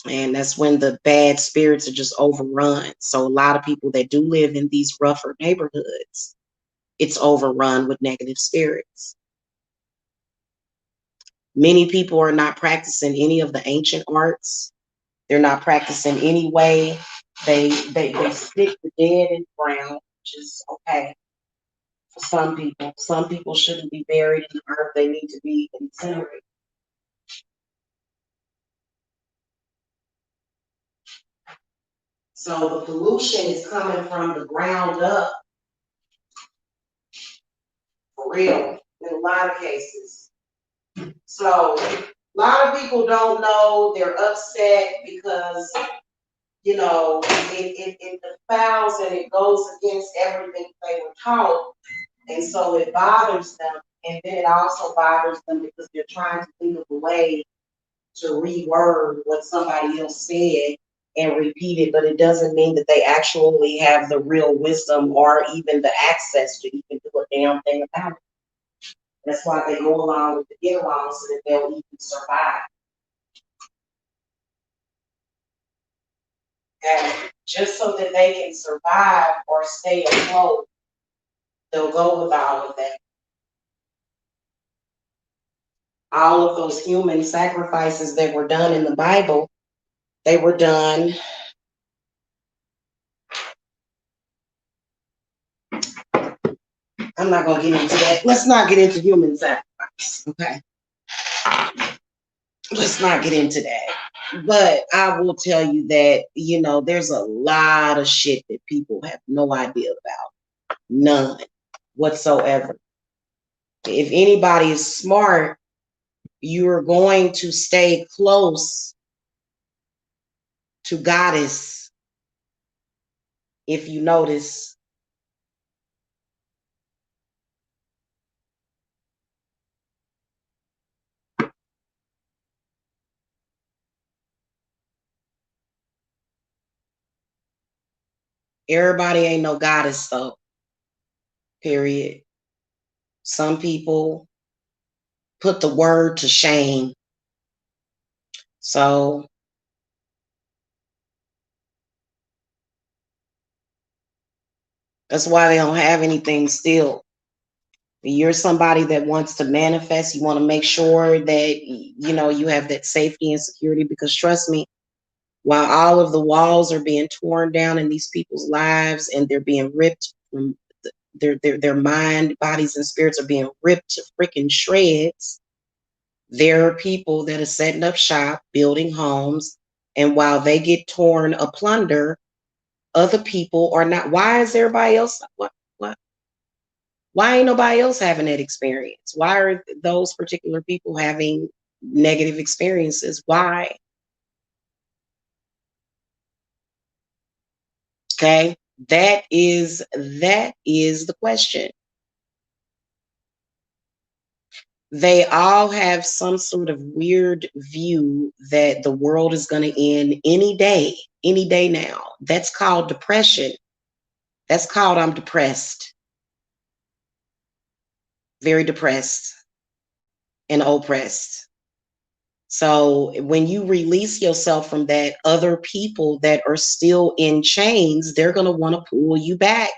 And that's when the bad spirits are just overrun. So a lot of people that do live in these rougher neighborhoods, it's overrun with negative spirits. Many people are not practicing any of the ancient arts. They're not practicing any way. They stick the dead in the ground, which is okay for some people. Some people shouldn't be buried in the earth. They need to be incinerated. So the pollution is coming from the ground up, for real, in a lot of cases. So a lot of people don't know. They're upset because, you know, it defiles and it goes against everything they were taught. And so it bothers them. And then it also bothers them because they're trying to think of a way to reword what somebody else said and repeat it, but it doesn't mean that they actually have the real wisdom or even the access to even do a damn thing about it. That's why they go along with the get along so that they'll even survive. And just so that they can survive or stay afloat, they'll go with all of that. All of those human sacrifices that were done in the Bible, they were done. I'm not going to get into that. Let's not get into human sacrifice, okay? Let's not get into that. But I will tell you that, you know, there's a lot of shit that people have no idea about. None whatsoever. If anybody is smart, you're going to stay close to Goddess. If you notice, everybody ain't no goddess though, period. Some people put the word to shame. So that's why they don't have anything still. You're somebody that wants to manifest. You want to make sure that, you know, you have that safety and security, because trust me, while all of the walls are being torn down in these people's lives and they're being ripped from their mind, bodies, and spirits are being ripped to freaking shreds, there are people that are setting up shop, building homes, and while they get torn a plunder, other people are not. Why is everybody else? What? Why ain't nobody else having that experience? Why are those particular people having negative experiences. Why? Okay. That is the question. They all have some sort of weird view that the world is going to end any day now. That's called depression. That's called I'm depressed, very depressed and oppressed. So when you release yourself from that, other people that are still in chains, they're going to want to pull you back.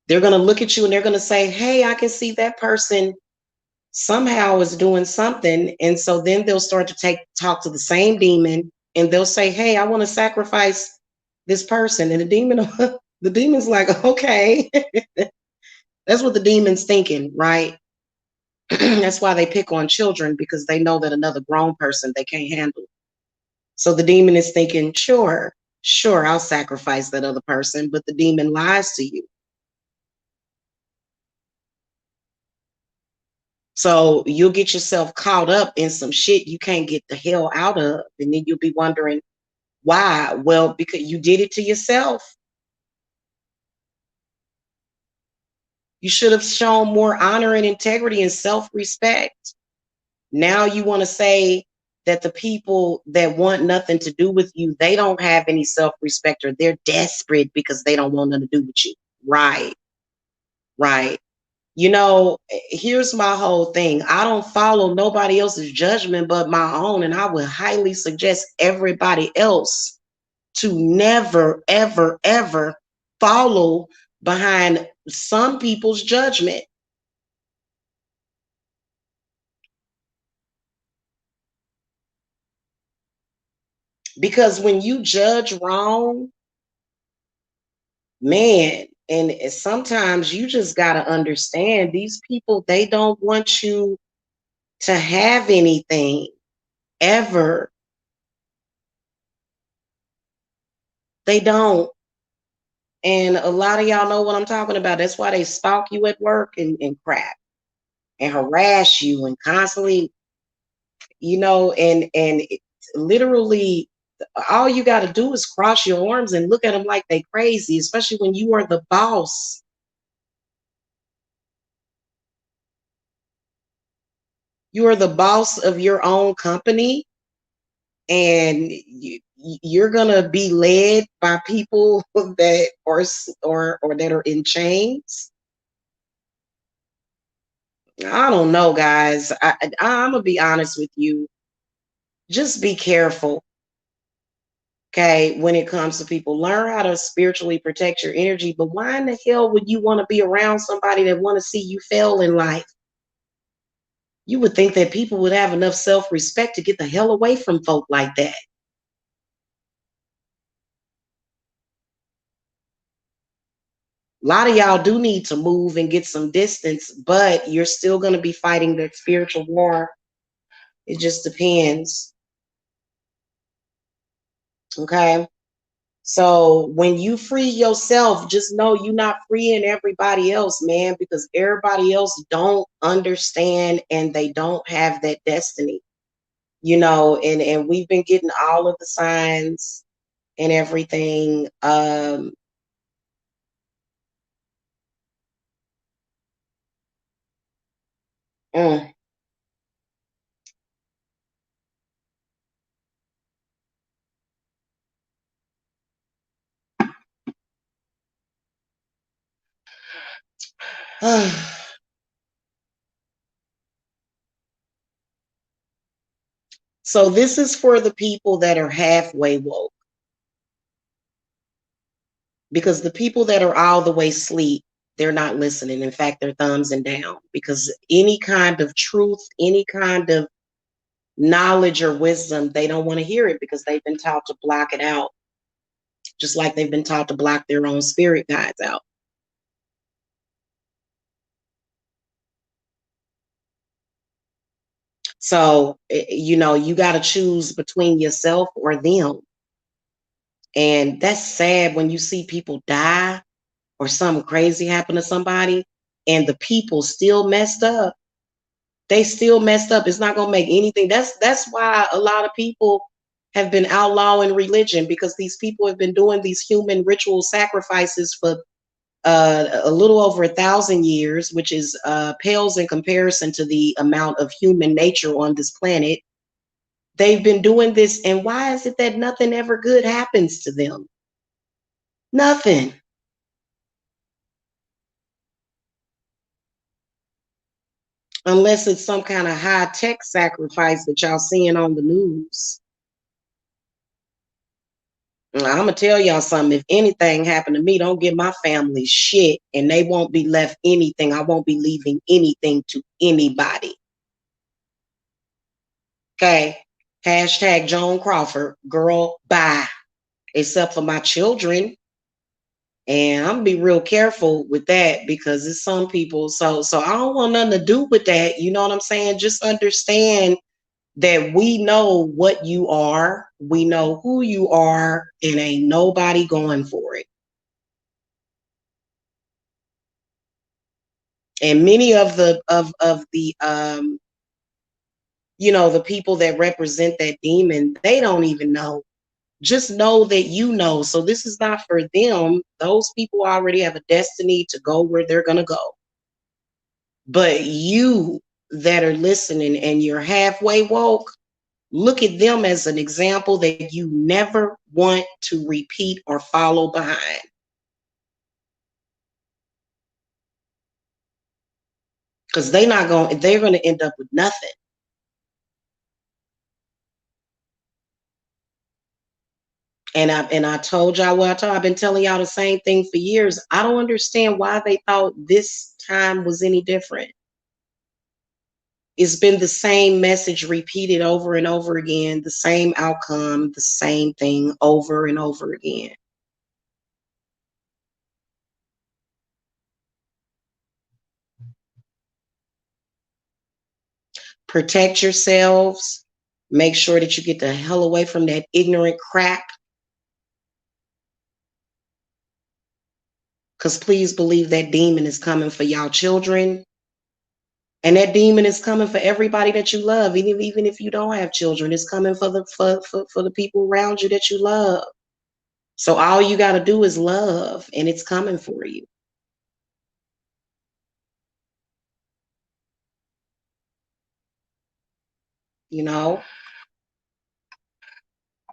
They're going to look at you and they're going to say, hey, I can see that person somehow is doing something. And so then they'll start to talk to the same demon and they'll say, hey, I want to sacrifice this person. And the demon, the demon's like, okay. That's what the demon's thinking, right? That's why they pick on children, because they know that another grown person they can't handle. So the demon is thinking, sure, I'll sacrifice that other person, but the demon lies to you. So you'll get yourself caught up in some shit you can't get the hell out of. And then you'll be wondering why. Well, because you did it to yourself. You should have shown more honor and integrity and self-respect. Now you want to say that the people that want nothing to do with you, they don't have any self-respect, or they're desperate because they don't want nothing to do with you. Right. Right. You know, here's my whole thing. I don't follow nobody else's judgment but my own. And I would highly suggest everybody else to never, ever, ever follow behind some people's judgment. Because when you judge wrong, man, and sometimes you just got to understand these people, they don't want you to have anything ever. They don't. And a lot of y'all know what I'm talking about. That's why they stalk you at work and crap and harass you and constantly, and literally all you got to do is cross your arms and look at them like they crazy, especially when you are the boss. You are the boss of your own company, and you're gonna be led by people that are or that are in chains. I don't know, guys. I'm gonna be honest with you. Just be careful, okay? When it comes to people, learn how to spiritually protect your energy. But why in the hell would you want to be around somebody that want to see you fail in life? You would think that people would have enough self-respect to get the hell away from folk like that. A lot of y'all do need to move and get some distance, but you're still going to be fighting that spiritual war. It just depends. Okay. So when you free yourself, just know you're not freeing everybody else, man, because everybody else don't understand and they don't have that destiny, and we've been getting all of the signs and everything. Mm. So this is for the people that are halfway woke, because the people that are all the way asleep, they're not listening. In fact, they're thumbs and down, because any kind of truth, any kind of knowledge or wisdom, they don't want to hear it because they've been taught to block it out, just like they've been taught to block their own spirit guides out. So, you got to choose between yourself or them. And that's sad when you see people die or something crazy happen to somebody and the people still messed up. They still messed up. It's not gonna make anything. That's why a lot of people have been outlawing religion, because these people have been doing these human ritual sacrifices for a little over 1,000 years, which is pales in comparison to the amount of human nature on this planet. They've been doing this, and why is it that nothing ever good happens to them? Nothing. Unless it's some kind of high tech sacrifice that y'all seeing on the news. I'm gonna tell y'all something. If anything happened to me, don't give my family shit, and they won't be left anything. I won't be leaving anything to anybody. Okay. Hashtag Joan Crawford, girl, bye. Except for my children. And I'm gonna be real careful with that, because it's some people. So I don't want nothing to do with that. You know what I'm saying? Just understand that we know what you are, we know who you are, and ain't nobody going for it. And many of the the people that represent that demon, they don't even know. Just know that you know. So this is not for them. Those people already have a destiny to go where they're gonna go. But you that are listening and you're halfway woke, look at them as an example that you never want to repeat or follow behind. Because they're gonna end up with nothing. And I told y'all what I told. I've been telling y'all the same thing for years. I don't understand why they thought this time was any different. It's been the same message repeated over and over again, the same outcome, the same thing over and over again. Protect yourselves. Make sure that you get the hell away from that ignorant crap. Because please believe that demon is coming for y'all children. And that demon is coming for everybody that you love. Even if you don't have children, it's coming for the people around you that you love. So all you got to do is love, and it's coming for you. You know,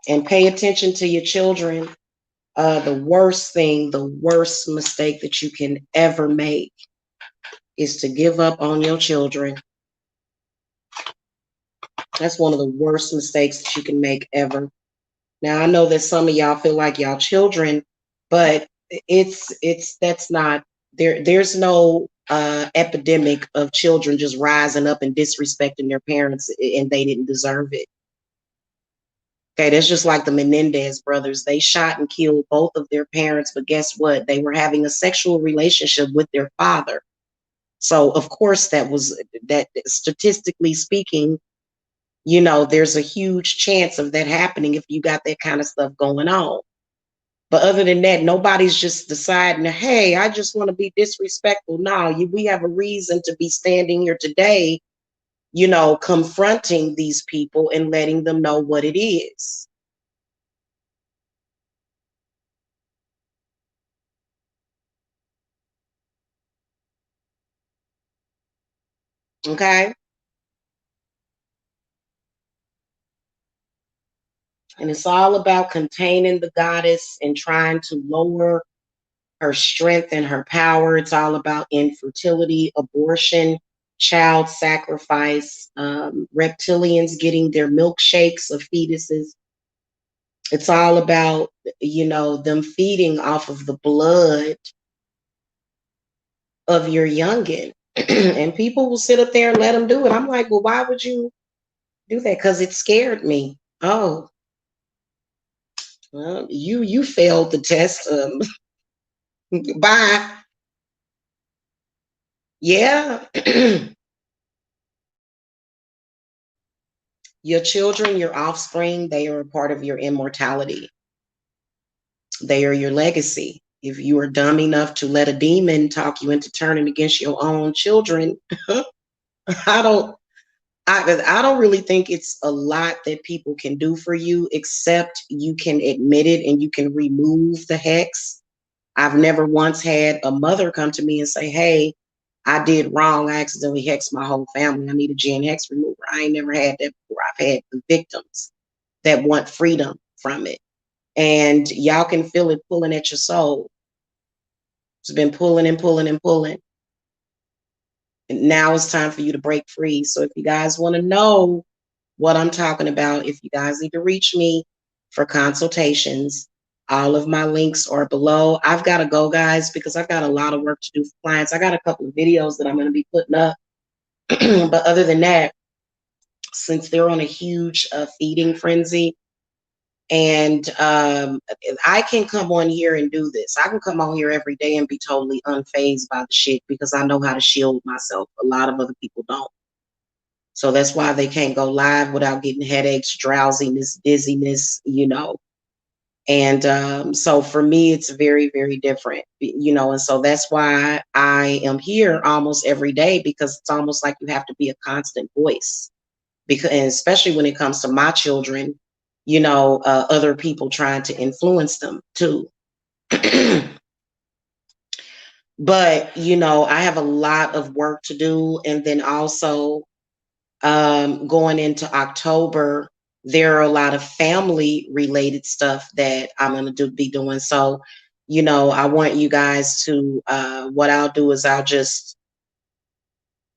and pay attention to your children. The worst mistake that you can ever make is to give up on your children. That's one of the worst mistakes that you can make ever. Now I know that some of y'all feel like y'all children, but it's that's not there. There's no epidemic of children just rising up and disrespecting their parents, and they didn't deserve it. Okay, that's just like the Menendez brothers. They shot and killed both of their parents, but guess what? They were having a sexual relationship with their father. So of course that statistically speaking, there's a huge chance of that happening if you got that kind of stuff going on. But other than that, nobody's just deciding, hey, I just want to be disrespectful. No, we have a reason to be standing here today, confronting these people and letting them know what it is. Okay. And it's all about containing the goddess and trying to lower her strength and her power. It's all about infertility, abortion, child sacrifice, reptilians getting their milkshakes of fetuses. It's all about, them feeding off of the blood of your youngin. And people will sit up there and let them do it. I'm like, well, why would you do that? Because it scared me. Oh, well, you failed the test. Bye. Yeah. Your children, your offspring, they are a part of your immortality. They are your legacy. If you are dumb enough to let a demon talk you into turning against your own children, I don't I don't really think it's a lot that people can do for you, except you can admit it and you can remove the hex. I've never once had a mother come to me and say, hey, I did wrong. I accidentally hexed my whole family. I need a gen hex remover. I ain't never had that before. I've had the victims that want freedom from it. And y'all can feel it pulling at your soul. It's been pulling and pulling and pulling. And now it's time for you to break free. So if you guys want to know what I'm talking about, if you guys need to reach me for consultations, all of my links are below. I've got to go, guys, because I've got a lot of work to do for clients. I got a couple of videos that I'm going to be putting up. But other than that, since they're on a huge feeding frenzy, and I can come on here and do this. I can come on here every day and be totally unfazed by the shit because I know how to shield myself. A lot of other people don't. So that's why they can't go live without getting headaches, drowsiness, dizziness, you know. And so for me, it's very, very different, you know. And so that's why I am here almost every day, because it's almost like you have to be a constant voice. Because, and especially when it comes to my children, you know, other people trying to influence them too. But, you know, I have a lot of work to do. And then also, going into October, there are a lot of family related stuff that I'm going to be doing. So, you know, I want you guys to, what I'll do is I'll just,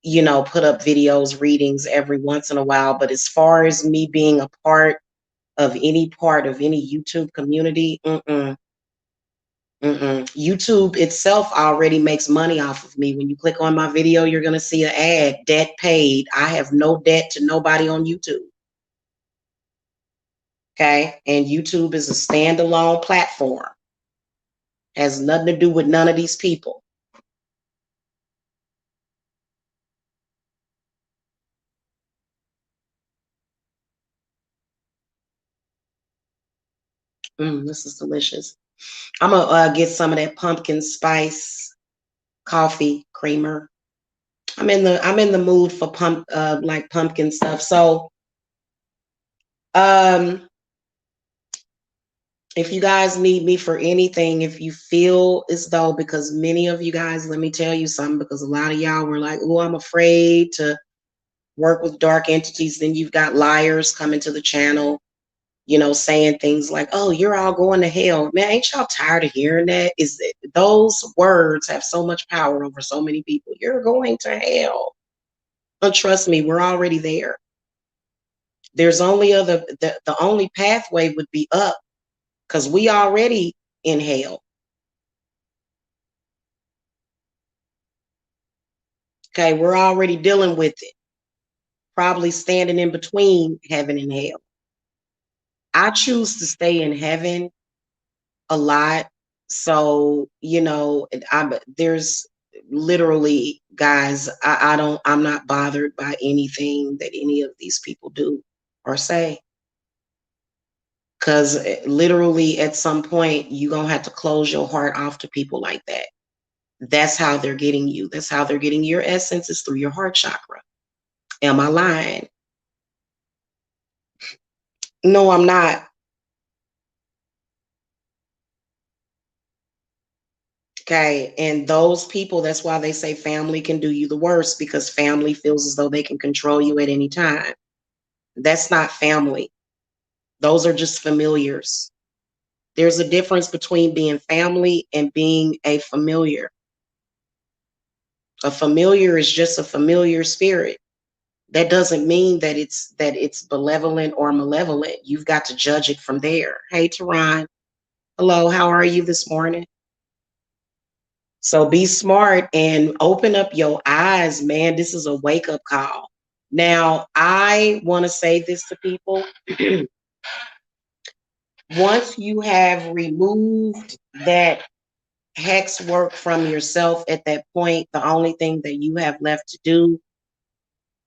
you know, put up videos, readings every once in a while. But as far as me being a part of any YouTube community, YouTube itself already makes money off of me. When you click on my video, you're going to see an ad, debt paid. I have no debt to nobody on YouTube. Okay. And YouTube is a standalone platform. Has nothing to do with none of these people. This is delicious. I'm gonna get some of that pumpkin spice coffee creamer. I'm in the mood for like pumpkin stuff. So if you guys need me for anything, if you feel as though, because many of you guys, let me tell you something, because a lot of y'all were like, oh, I'm afraid to work with dark entities. Then you've got liars coming to the channel, you know, saying things like, oh, you're all going to hell. Man, ain't y'all tired of hearing that? Those words have so much power over so many people. You're going to hell. But trust me, we're already there. There's only the only pathway would be up, because we already in hell. Okay, we're already dealing with it. Probably standing in between heaven and hell. I choose to stay in heaven a lot. So, you know, there's literally, guys, I'm not bothered by anything that any of these people do or say. Because literally at some point, you're going to have to close your heart off to people like that. That's how they're getting you. That's how they're getting your essence, is through your heart chakra. Am I lying? No, I'm not. Okay. And those people, that's why they say family can do you the worst, because family feels as though they can control you at any time. That's not family. Those are just familiars. There's a difference between being family and being a familiar. A familiar is just a familiar spirit. That doesn't mean that it's benevolent or malevolent. You've got to judge it from there. Hey, Teron. Hello, how are you this morning? So be smart and open up your eyes, man. This is a wake-up call. Now, I want to say this to people. Once you have removed that hex work from yourself, at that point, the only thing that you have left to do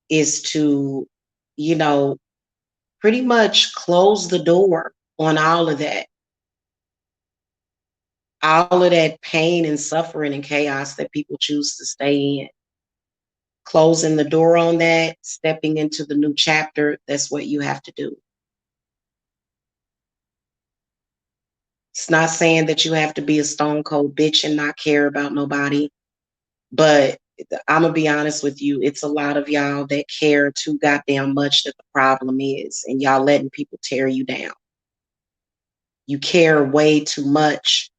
is to, you know, pretty much close the door on all of that. All of that pain and suffering and chaos that people choose to stay in. closing the door on that, stepping into the new chapter. That's what you have to do. It's not saying that you have to be a stone cold bitch and not care about nobody, but I'm gonna be honest with you. It's a lot of y'all that care too goddamn much that the problem is, and y'all letting people tear you down. You care way too much.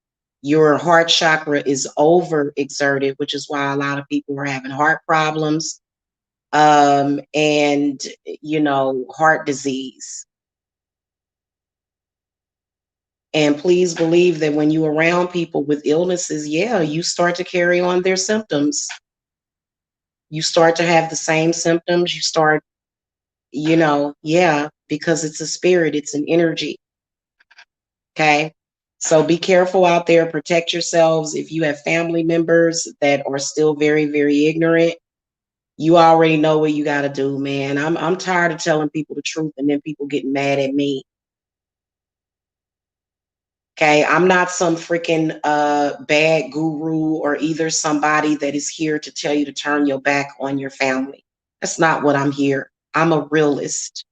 Your heart chakra is overexerted, which is why a lot of people are having heart problems, and heart disease. And please believe that when you're around people with illnesses, yeah, you start to carry on their symptoms. You start to have the same symptoms. You start, yeah, because it's a spirit, it's an energy. Okay. So be careful out there, protect yourselves. If you have family members that are still very, very ignorant, you already know what you got to do, man. I'm tired of telling people the truth and then people getting mad at me. Okay, I'm not some freaking bad guru or either somebody that is here to tell you to turn your back on your family. That's not what I'm here. I'm a realist.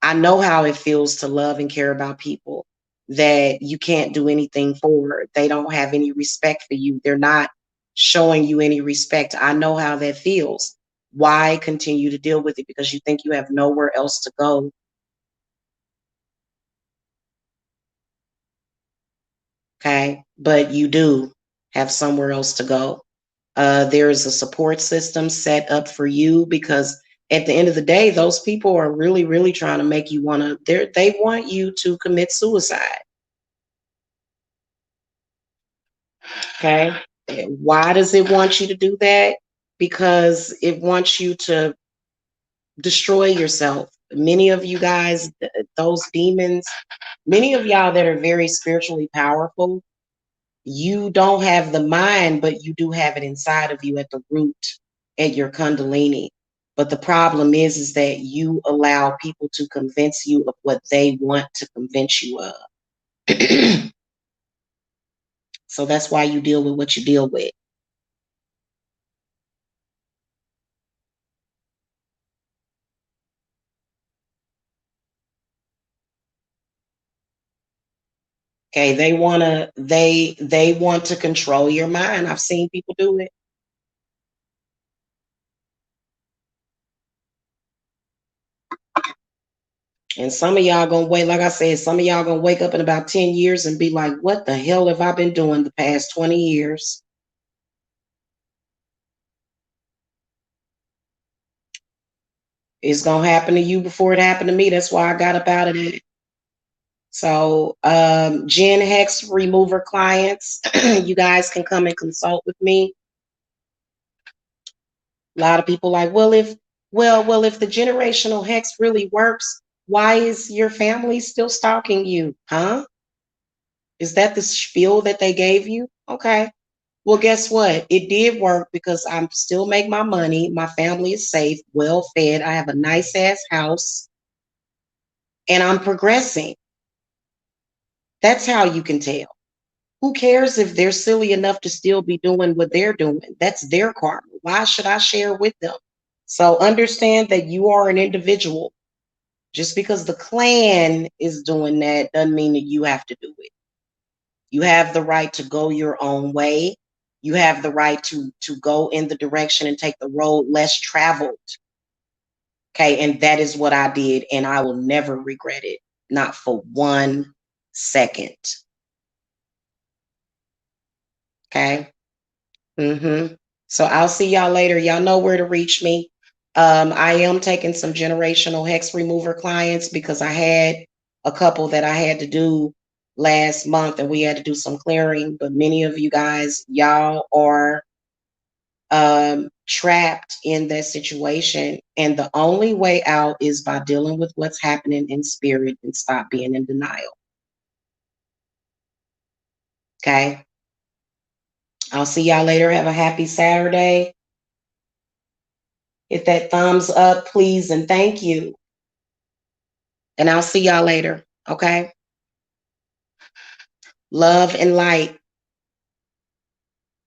I know how it feels to love and care about people that you can't do anything for. They don't have any respect for you. They're not showing you any respect. I know how that feels. Why continue to deal with it? Because you think you have nowhere else to go. Okay, but you do have somewhere else to go. There is a support system set up for you because at the end of the day, those people are really, really trying to make you they want you to commit suicide. Okay. Why does it want you to do that? Because it wants you to destroy yourself. Many of you guys, those demons, many of y'all that are very spiritually powerful, you don't have the mind, but you do have it inside of you at the root, at your kundalini. But the problem is that you allow people to convince you of what they want to convince you of. So that's why you deal with what you deal with. Okay, they want to control your mind. I've seen people do it. And some of y'all gonna wait, like I said, some of y'all gonna wake up in about 10 years and be like, what the hell have I been doing the past 20 years? It's gonna happen to you before it happened to me. That's why I got up out of it. So Gen Hex remover clients, you guys can come and consult with me. A lot of people like, if the generational hex really works, why is your family still stalking you? Huh? Is that the spiel that they gave you? Okay. Well, guess what? It did work because I'm still make my money. My family is safe, well fed. I have a nice ass house and I'm progressing. That's how you can tell. Who cares if they're silly enough to still be doing what they're doing? That's their karma. Why should I share with them? So understand that you are an individual. Just because the clan is doing that doesn't mean that you have to do it. You have the right to go your own way. You have the right to go in the direction and take the road less traveled. Okay, and that is what I did, and I will never regret it, not for 1 second. Okay. So I'll see y'all later. Y'all know where to reach me. I am taking some generational hex remover clients because I had a couple that I had to do last month and we had to do some clearing. But many of you guys, y'all are trapped in that situation. And the only way out is by dealing with what's happening in spirit and stop being in denial. Okay. I'll see y'all later. Have a happy Saturday. Hit that thumbs up, please, and thank you. And I'll see y'all later. Okay. Love and light.